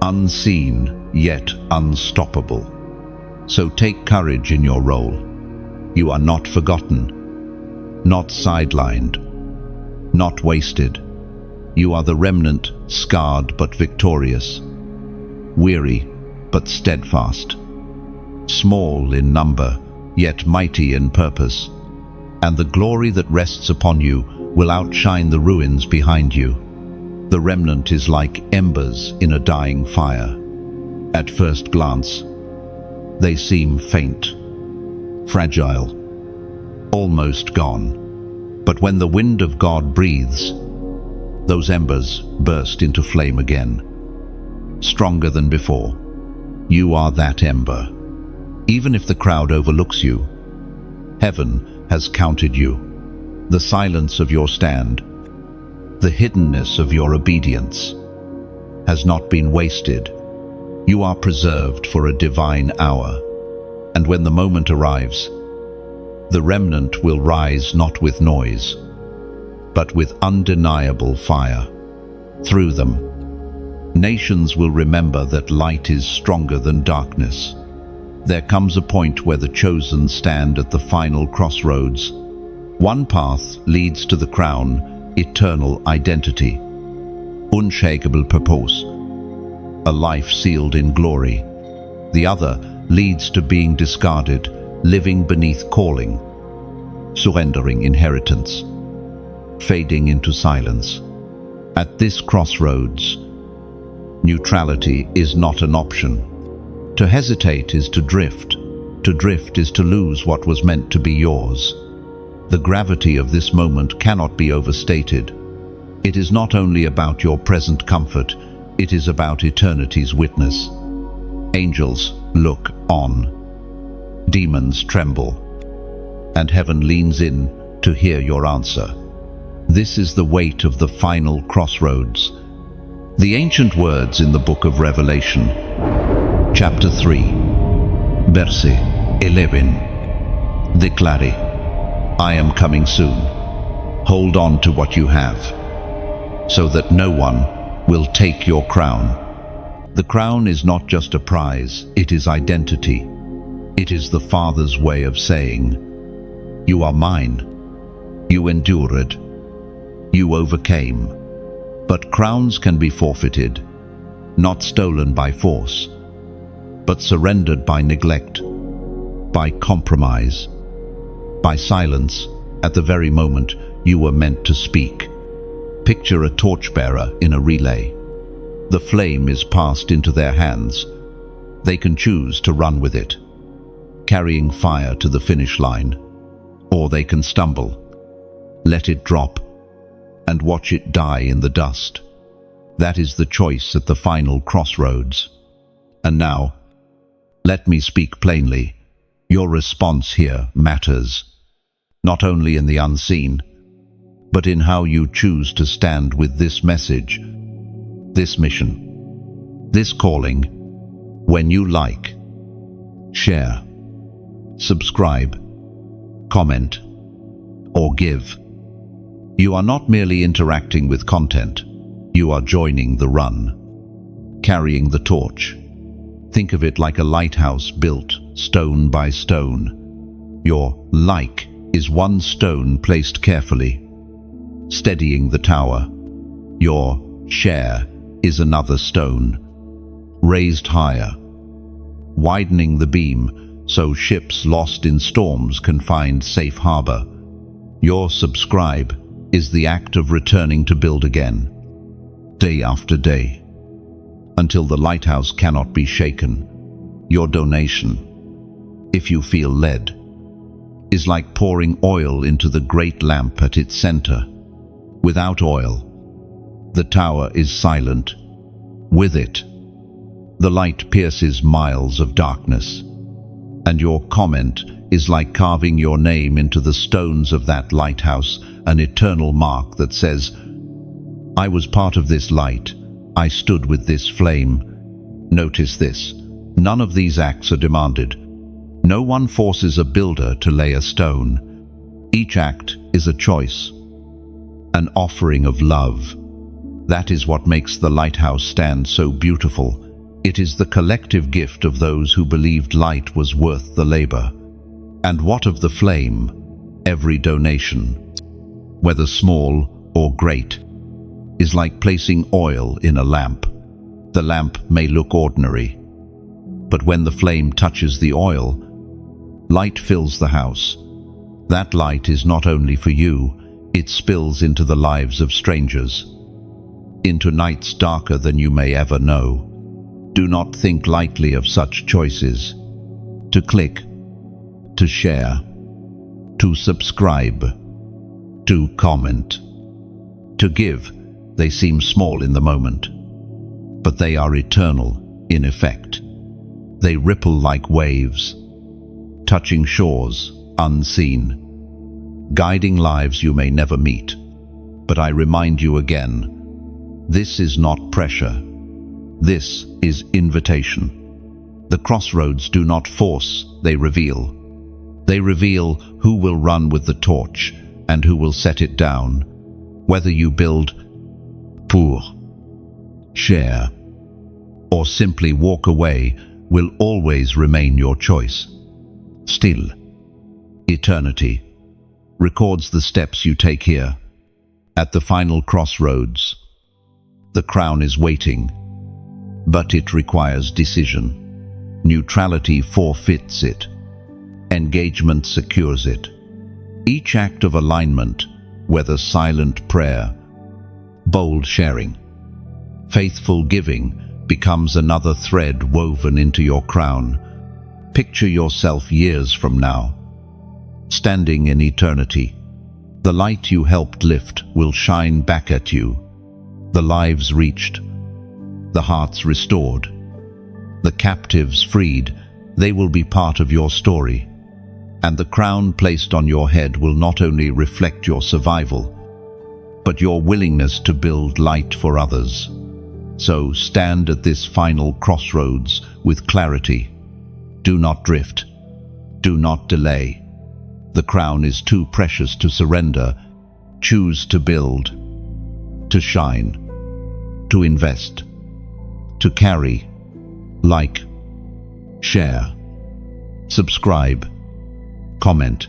unseen yet unstoppable. So take courage in your role. You are not forgotten, not sidelined, not wasted. You are the remnant, scarred but victorious, weary but steadfast, small in number yet mighty in purpose. And the glory that rests upon you will outshine the ruins behind you. The remnant is like embers in a dying fire. At first glance, they seem faint, fragile, almost gone. But when the wind of God breathes, those embers burst into flame again, stronger than before. You are that ember. Even if the crowd overlooks you, heaven has counted you. The silence of your stand, the hiddenness of your obedience, has not been wasted. You are preserved for a divine hour. And when the moment arrives, the remnant will rise not with noise, but with undeniable fire. Through them, nations will remember that light is stronger than darkness. There comes a point where the chosen stand at the final crossroads. One path leads to the crown, eternal identity, unshakable purpose, a life sealed in glory. The other leads to being discarded, living beneath calling, surrendering inheritance, fading into silence. At this crossroads, neutrality is not an option. To hesitate is to drift. To drift is to lose what was meant to be yours. The gravity of this moment cannot be overstated. It is not only about your present comfort, it is about eternity's witness. Angels look on, demons tremble, and heaven leans in to hear your answer. This is the weight of the final crossroads. The ancient words in the book of Revelation, chapter 3, verse 11, declare, I am coming soon. Hold on to what you have, so that no one will take your crown. The crown is not just a prize, it is identity. It is the Father's way of saying, you are mine, you endured, you overcame. But crowns can be forfeited, not stolen by force, but surrendered by neglect, by compromise, by silence at the very moment you were meant to speak. Picture a torchbearer in a relay. The flame is passed into their hands. They can choose to run with it, carrying fire to the finish line, or they can stumble, let it drop, and watch it die in the dust. That is the choice at the final crossroads. And now, let me speak plainly. Your response here matters, not only in the unseen, but in how you choose to stand with this message, this mission, this calling, when you like, share, subscribe, comment, or give. You are not merely interacting with content, you are joining the run, carrying the torch. Think of it like a lighthouse built stone by stone. Your like is one stone placed carefully, steadying the tower. Your share is another stone, raised higher, widening the beam so ships lost in storms can find safe harbor. Your subscribe is the act of returning to build again, day after day, until the lighthouse cannot be shaken. Your donation, if you feel led, is like pouring oil into the great lamp at its center. Without oil, the tower is silent. With it, the light pierces miles of darkness, and your comment is like carving your name into the stones of that lighthouse, an eternal mark that says, I was part of this light, I stood with this flame. Notice this, none of these acts are demanded. No one forces a builder to lay a stone. Each act is a choice, an offering of love. That is what makes the lighthouse stand so beautiful. It is the collective gift of those who believed light was worth the labor. And what of the flame? Every donation, whether small or great, is like placing oil in a lamp. The lamp may look ordinary, but when the flame touches the oil, light fills the house. That light is not only for you, it spills into the lives of strangers, into nights darker than you may ever know. Do not think lightly of such choices. To click, to share, to subscribe, to comment, to give, they seem small in the moment, but they are eternal in effect. They ripple like waves, touching shores unseen, guiding lives you may never meet. But I remind you again, this is not pressure. This is invitation. The crossroads do not force, they reveal. They reveal who will run with the torch and who will set it down. Whether you build, pour, share, or simply walk away will always remain your choice. Still, eternity records the steps you take here. At the final crossroads, the crown is waiting, but it requires decision. Neutrality forfeits it. Engagement secures it. Each act of alignment, whether silent prayer, bold sharing, faithful giving, becomes another thread woven into your crown. Picture yourself years from now, standing in eternity. The light you helped lift will shine back at you. The lives reached, the hearts restored, the captives freed. They will be part of your story. And the crown placed on your head will not only reflect your survival, but your willingness to build light for others. So stand at this final crossroads with clarity. Do not drift. Do not delay. The crown is too precious to surrender. Choose to build, to shine, to invest, to carry, like, share, subscribe, comment,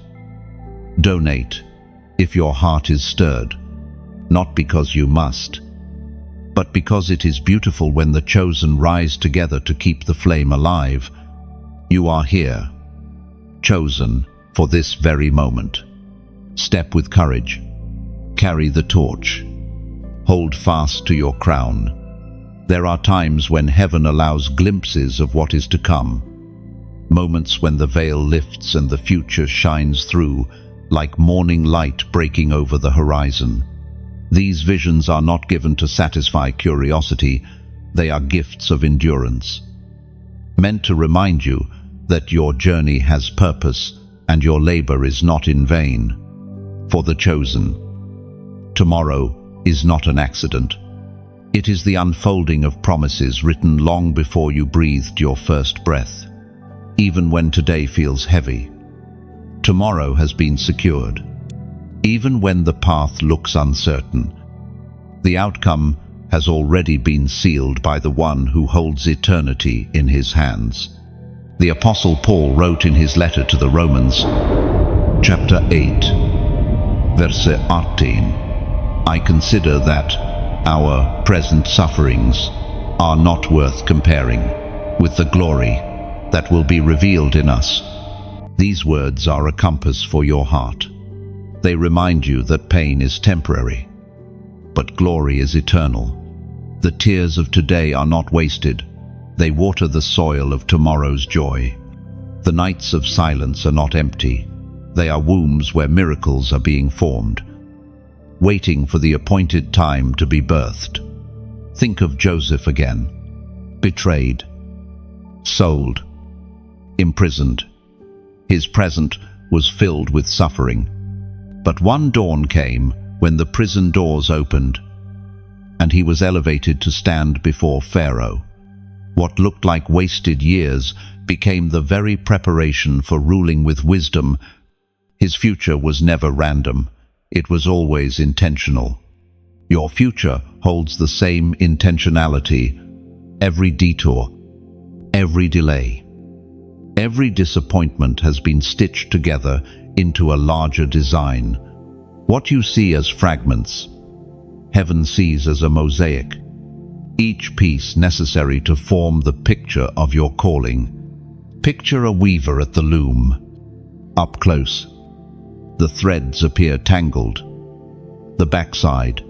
donate if your heart is stirred, not because you must, but because it is beautiful when the chosen rise together to keep the flame alive. You are here, chosen for this very moment. Step with courage. Carry the torch. Hold fast to your crown. There are times when heaven allows glimpses of what is to come. Moments when the veil lifts and the future shines through, like morning light breaking over the horizon. These visions are not given to satisfy curiosity, they are gifts of endurance, meant to remind you that your journey has purpose and your labor is not in vain. For the chosen, tomorrow is not an accident. It is the unfolding of promises written long before you breathed your first breath. Even when today feels heavy, tomorrow has been secured. Even when the path looks uncertain, the outcome has already been sealed by the one who holds eternity in his hands. The Apostle Paul wrote in his letter to the Romans, chapter 8, verse 18, I consider that our present sufferings are not worth comparing with the glory that will be revealed in us. These words are a compass for your heart. They remind you that pain is temporary, but glory is eternal. The tears of today are not wasted. They water the soil of tomorrow's joy. The nights of silence are not empty. They are wombs where miracles are being formed, waiting for the appointed time to be birthed. Think of Joseph again. Betrayed, sold, imprisoned. His present was filled with suffering. But one dawn came when the prison doors opened, and he was elevated to stand before Pharaoh. What looked like wasted years became the very preparation for ruling with wisdom. His future was never random. It was always intentional. Your future holds the same intentionality. Every detour, every delay, every disappointment has been stitched together into a larger design. What you see as fragments, heaven sees as a mosaic, each piece necessary to form the picture of your calling. Picture a weaver at the loom. Up close, the threads appear tangled, the backside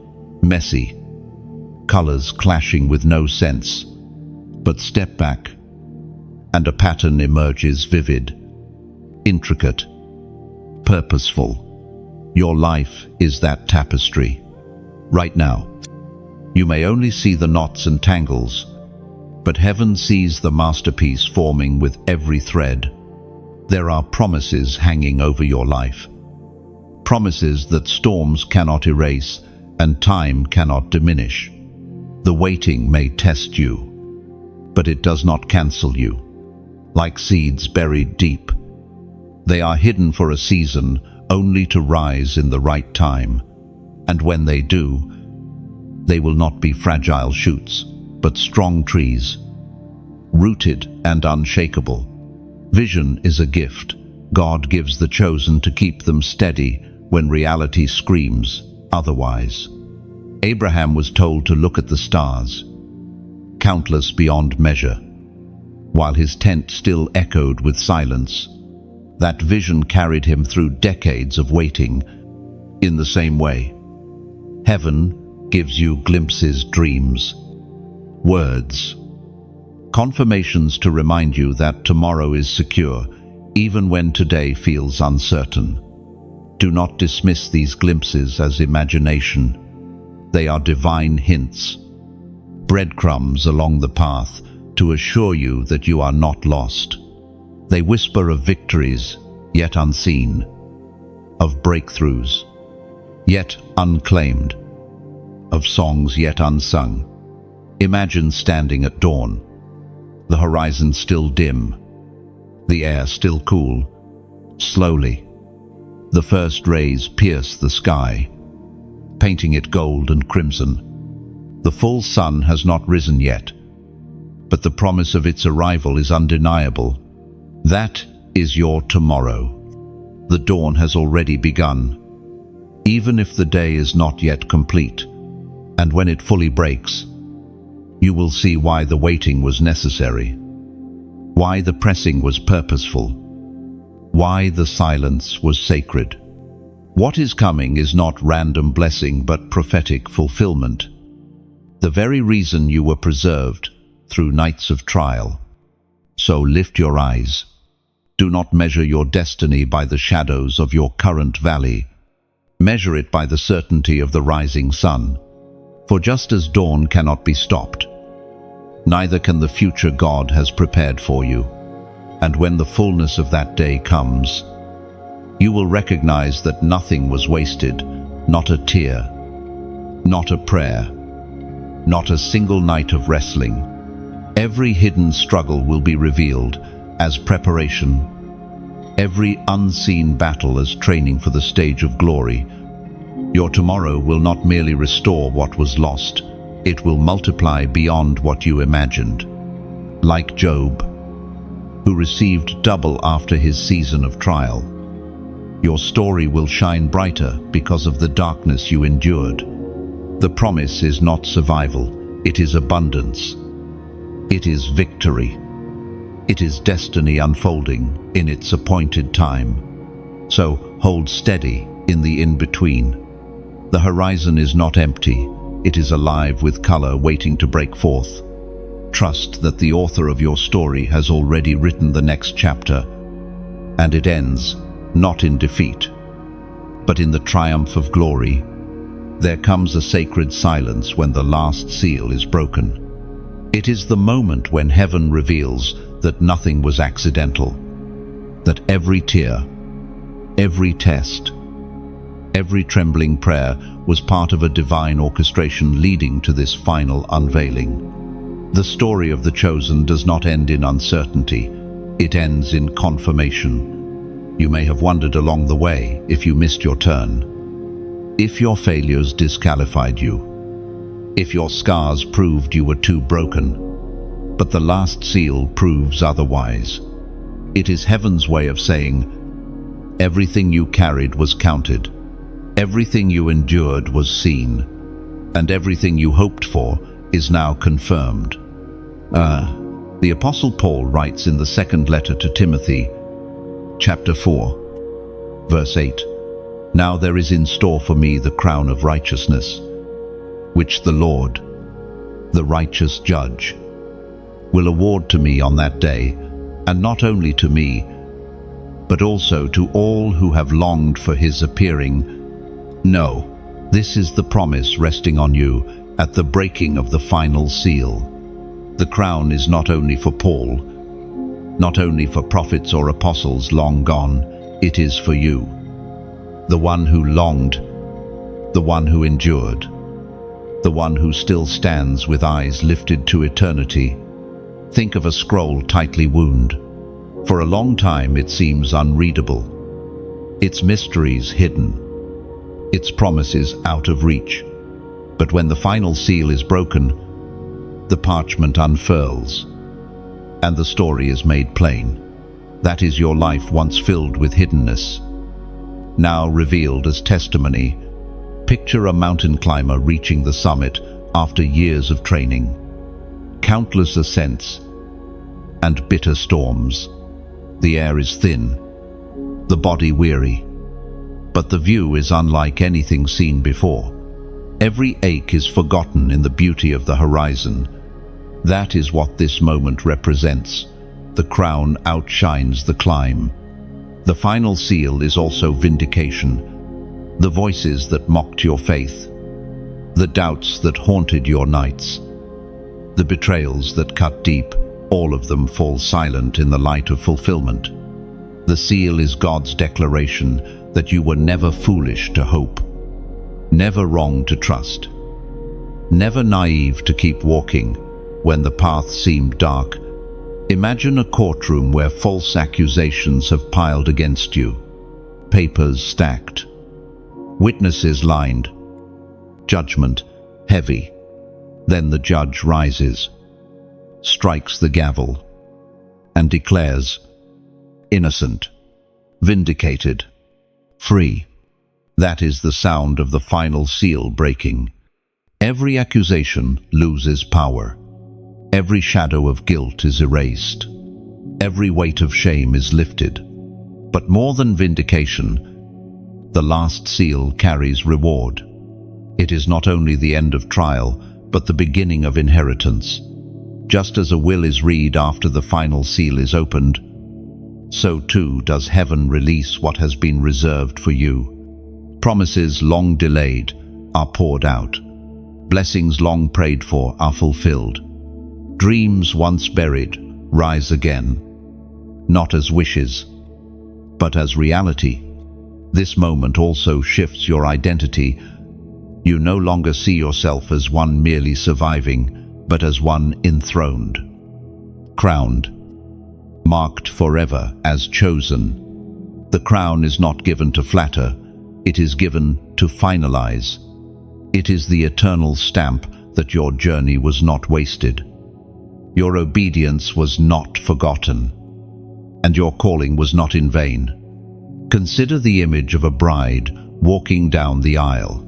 messy, colors clashing with no sense. But step back, and a pattern emerges vivid, intricate, purposeful. Your life is that tapestry. Right now, you may only see the knots and tangles, but heaven sees the masterpiece forming with every thread. There are promises hanging over your life. Promises that storms cannot erase and time cannot diminish. The waiting may test you, but it does not cancel you. Like seeds buried deep, they are hidden for a season, only to rise in the right time. And when they do, they will not be fragile shoots, but strong trees, rooted and unshakable. Vision is a gift. God gives the chosen to keep them steady when reality screams otherwise. Abraham was told to look at the stars, countless beyond measure, while his tent still echoed with silence. That vision carried him through decades of waiting. In the same way, heaven gives you glimpses, dreams, words, confirmations to remind you that tomorrow is secure, even when today feels uncertain. Do not dismiss these glimpses as imagination. They are divine hints, breadcrumbs along the path to assure you that you are not lost. They whisper of victories yet unseen, of breakthroughs yet unclaimed, of songs yet unsung. Imagine standing at dawn, the horizon still dim, the air still cool. Slowly, the first rays pierce the sky, painting it gold and crimson. The full sun has not risen yet, but the promise of its arrival is undeniable. That is your tomorrow. The dawn has already begun, even if the day is not yet complete. And when it fully breaks, you will see why the waiting was necessary, why the pressing was purposeful, why the silence was sacred. What is coming is not random blessing but prophetic fulfillment. The very reason you were preserved through nights of trial. So lift your eyes. Do not measure your destiny by the shadows of your current valley. Measure it by the certainty of the rising sun. For just as dawn cannot be stopped, neither can the future God has prepared for you. And when the fullness of that day comes, you will recognize that nothing was wasted, not a tear, not a prayer, not a single night of wrestling. Every hidden struggle will be revealed as preparation, every unseen battle as training for the stage of glory. Your tomorrow will not merely restore what was lost, it will multiply beyond what you imagined. Like Job, who received double after his season of trial, your story will shine brighter because of the darkness you endured. The promise is not survival, it is abundance. It is victory. It is destiny unfolding in its appointed time. So hold steady in the in-between. The horizon is not empty, it is alive with color waiting to break forth. Trust that the author of your story has already written the next chapter, and it ends not in defeat, but in the triumph of glory. There comes a sacred silence when the last seal is broken. It is the moment when heaven reveals that nothing was accidental, that every tear, every test, every trembling prayer was part of a divine orchestration leading to this final unveiling. The story of the chosen does not end in uncertainty, it ends in confirmation. You may have wondered along the way if you missed your turn, if your failures disqualified you, if your scars proved you were too broken, but the last seal proves otherwise. It is heaven's way of saying, everything you carried was counted, everything you endured was seen, and everything you hoped for is now confirmed. The Apostle Paul writes in the second letter to Timothy, chapter 4, verse 8, "Now there is in store for me the crown of righteousness, which the Lord, the righteous judge, will award to me on that day, and not only to me, but also to all who have longed for his appearing. No, this is the promise resting on you at the breaking of the final seal. The crown is not only for Paul, not only for prophets or apostles long gone, it is for you, the one who longed, the one who endured, the one who still stands with eyes lifted to eternity. Think of a scroll tightly wound. For a long time it seems unreadable, its mysteries hidden, its promises out of reach. But when the final seal is broken, the parchment unfurls, and the story is made plain. That is your life once filled with hiddenness, now revealed as testimony. Picture a mountain climber reaching the summit after years of training, countless ascents, and bitter storms. The air is thin, the body weary, but the view is unlike anything seen before. Every ache is forgotten in the beauty of the horizon. That is what this moment represents. The crown outshines the climb. The final seal is also vindication. The voices that mocked your faith, the doubts that haunted your nights, the betrayals that cut deep, all of them fall silent in the light of fulfillment. The seal is God's declaration that you were never foolish to hope, never wrong to trust, never naive to keep walking when the path seemed dark. Imagine a courtroom where false accusations have piled against you, papers stacked, witnesses lined, judgment heavy. Then the judge rises, strikes the gavel, and declares, innocent, vindicated, free. That is the sound of the final seal breaking. Every accusation loses power. Every shadow of guilt is erased. Every weight of shame is lifted. But more than vindication, the last seal carries reward. It is not only the end of trial, but the beginning of inheritance. Just as a will is read after the final seal is opened, so too does heaven release what has been reserved for you. Promises long delayed are poured out. Blessings long prayed for are fulfilled. Dreams once buried rise again, not as wishes, but as reality. This moment also shifts your identity. You no longer see yourself as one merely surviving, but as one enthroned, crowned, marked forever as chosen. The crown is not given to flatter, it is given to finalize. It is the eternal stamp that your journey was not wasted. Your obedience was not forgotten, and your calling was not in vain. Consider the image of a bride walking down the aisle.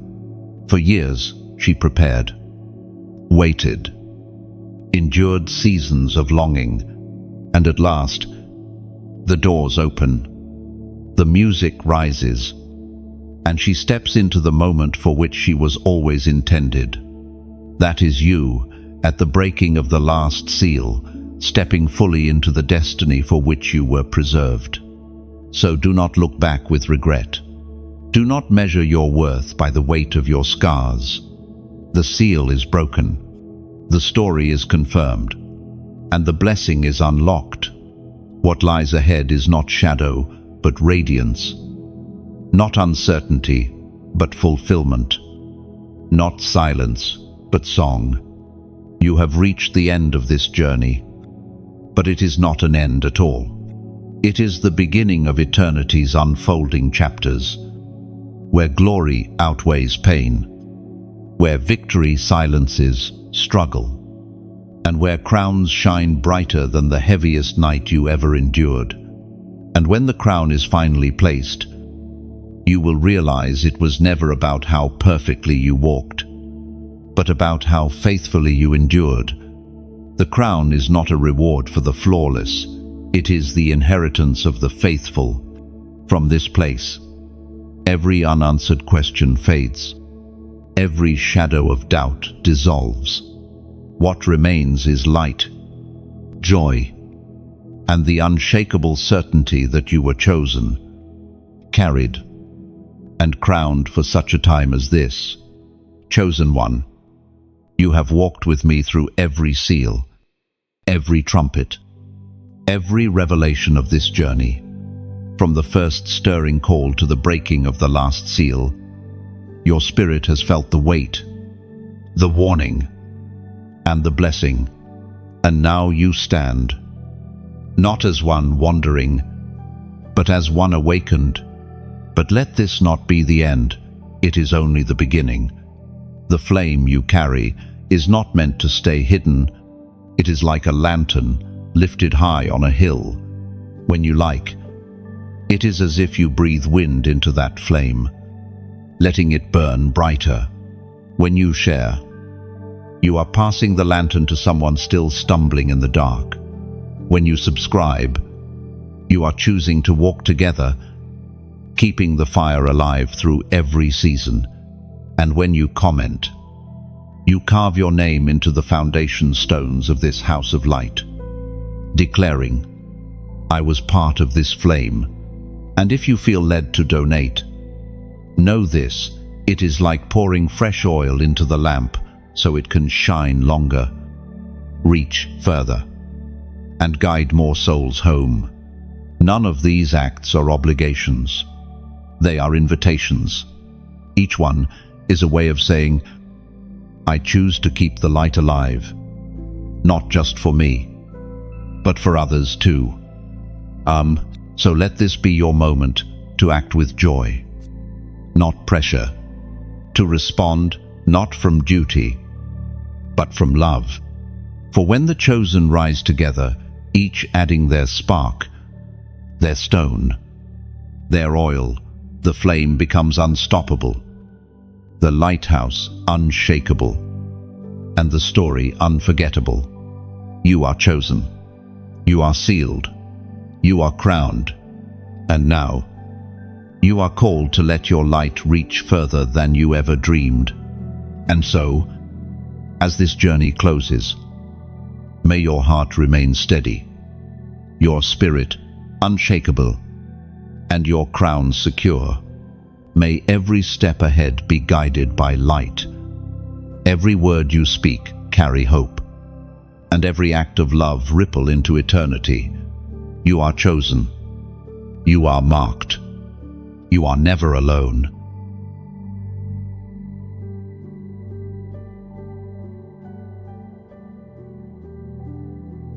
For years she prepared, waited, endured seasons of longing, and at last the doors open, the music rises, and she steps into the moment for which she was always intended. That is you at the breaking of the last seal, stepping fully into the destiny for which you were preserved. So do not look back with regret. Do not measure your worth by the weight of your scars. The seal is broken, the story is confirmed, and the blessing is unlocked. What lies ahead is not shadow, but radiance. Not uncertainty, but fulfillment. Not silence, but song. You have reached the end of this journey, but it is not an end at all. It is the beginning of eternity's unfolding chapters, where glory outweighs pain, where victory silences struggle, and where crowns shine brighter than the heaviest night you ever endured. And when the crown is finally placed, you will realize it was never about how perfectly you walked, but about how faithfully you endured. The crown is not a reward for the flawless. It is the inheritance of the faithful. From this place, every unanswered question fades. Every shadow of doubt dissolves. What remains is light, joy, and the unshakable certainty that you were chosen, carried, and crowned for such a time as this. Chosen one, you have walked with me through every seal, every trumpet, every revelation of this journey. From the first stirring call to the breaking of the last seal, your spirit has felt the weight, the warning, and the blessing. And now you stand, not as one wandering, but as one awakened. But let this not be the end, it is only the beginning. The flame you carry is not meant to stay hidden. It is like a lantern lifted high on a hill. When you like, it is as if you breathe wind into that flame, letting it burn brighter. When you share, you are passing the lantern to someone still stumbling in the dark. When you subscribe, you are choosing to walk together, keeping the fire alive through every season. And when you comment, you carve your name into the foundation stones of this house of light, declaring, I was part of this flame. And if you feel led to donate, know this, it is like pouring fresh oil into the lamp so it can shine longer, reach further, and guide more souls home. None of these acts are obligations. They are invitations. Each one is a way of saying, I choose to keep the light alive, not just for me, but for others too. So let this be your moment to act with joy, not pressure, to respond not from duty, but from love. For when the chosen rise together, each adding their spark, their stone, their oil, the flame becomes unstoppable, the lighthouse unshakable, and the story unforgettable. You are chosen, you are sealed, you are crowned, And now, you are called to let your light reach further than you ever dreamed. And so, as this journey closes, may your heart remain steady, your spirit unshakable, and your crown secure. May every step ahead be guided by light. Every word you speak carry hope, and every act of love ripple into eternity. You are chosen. You are marked. You are never alone.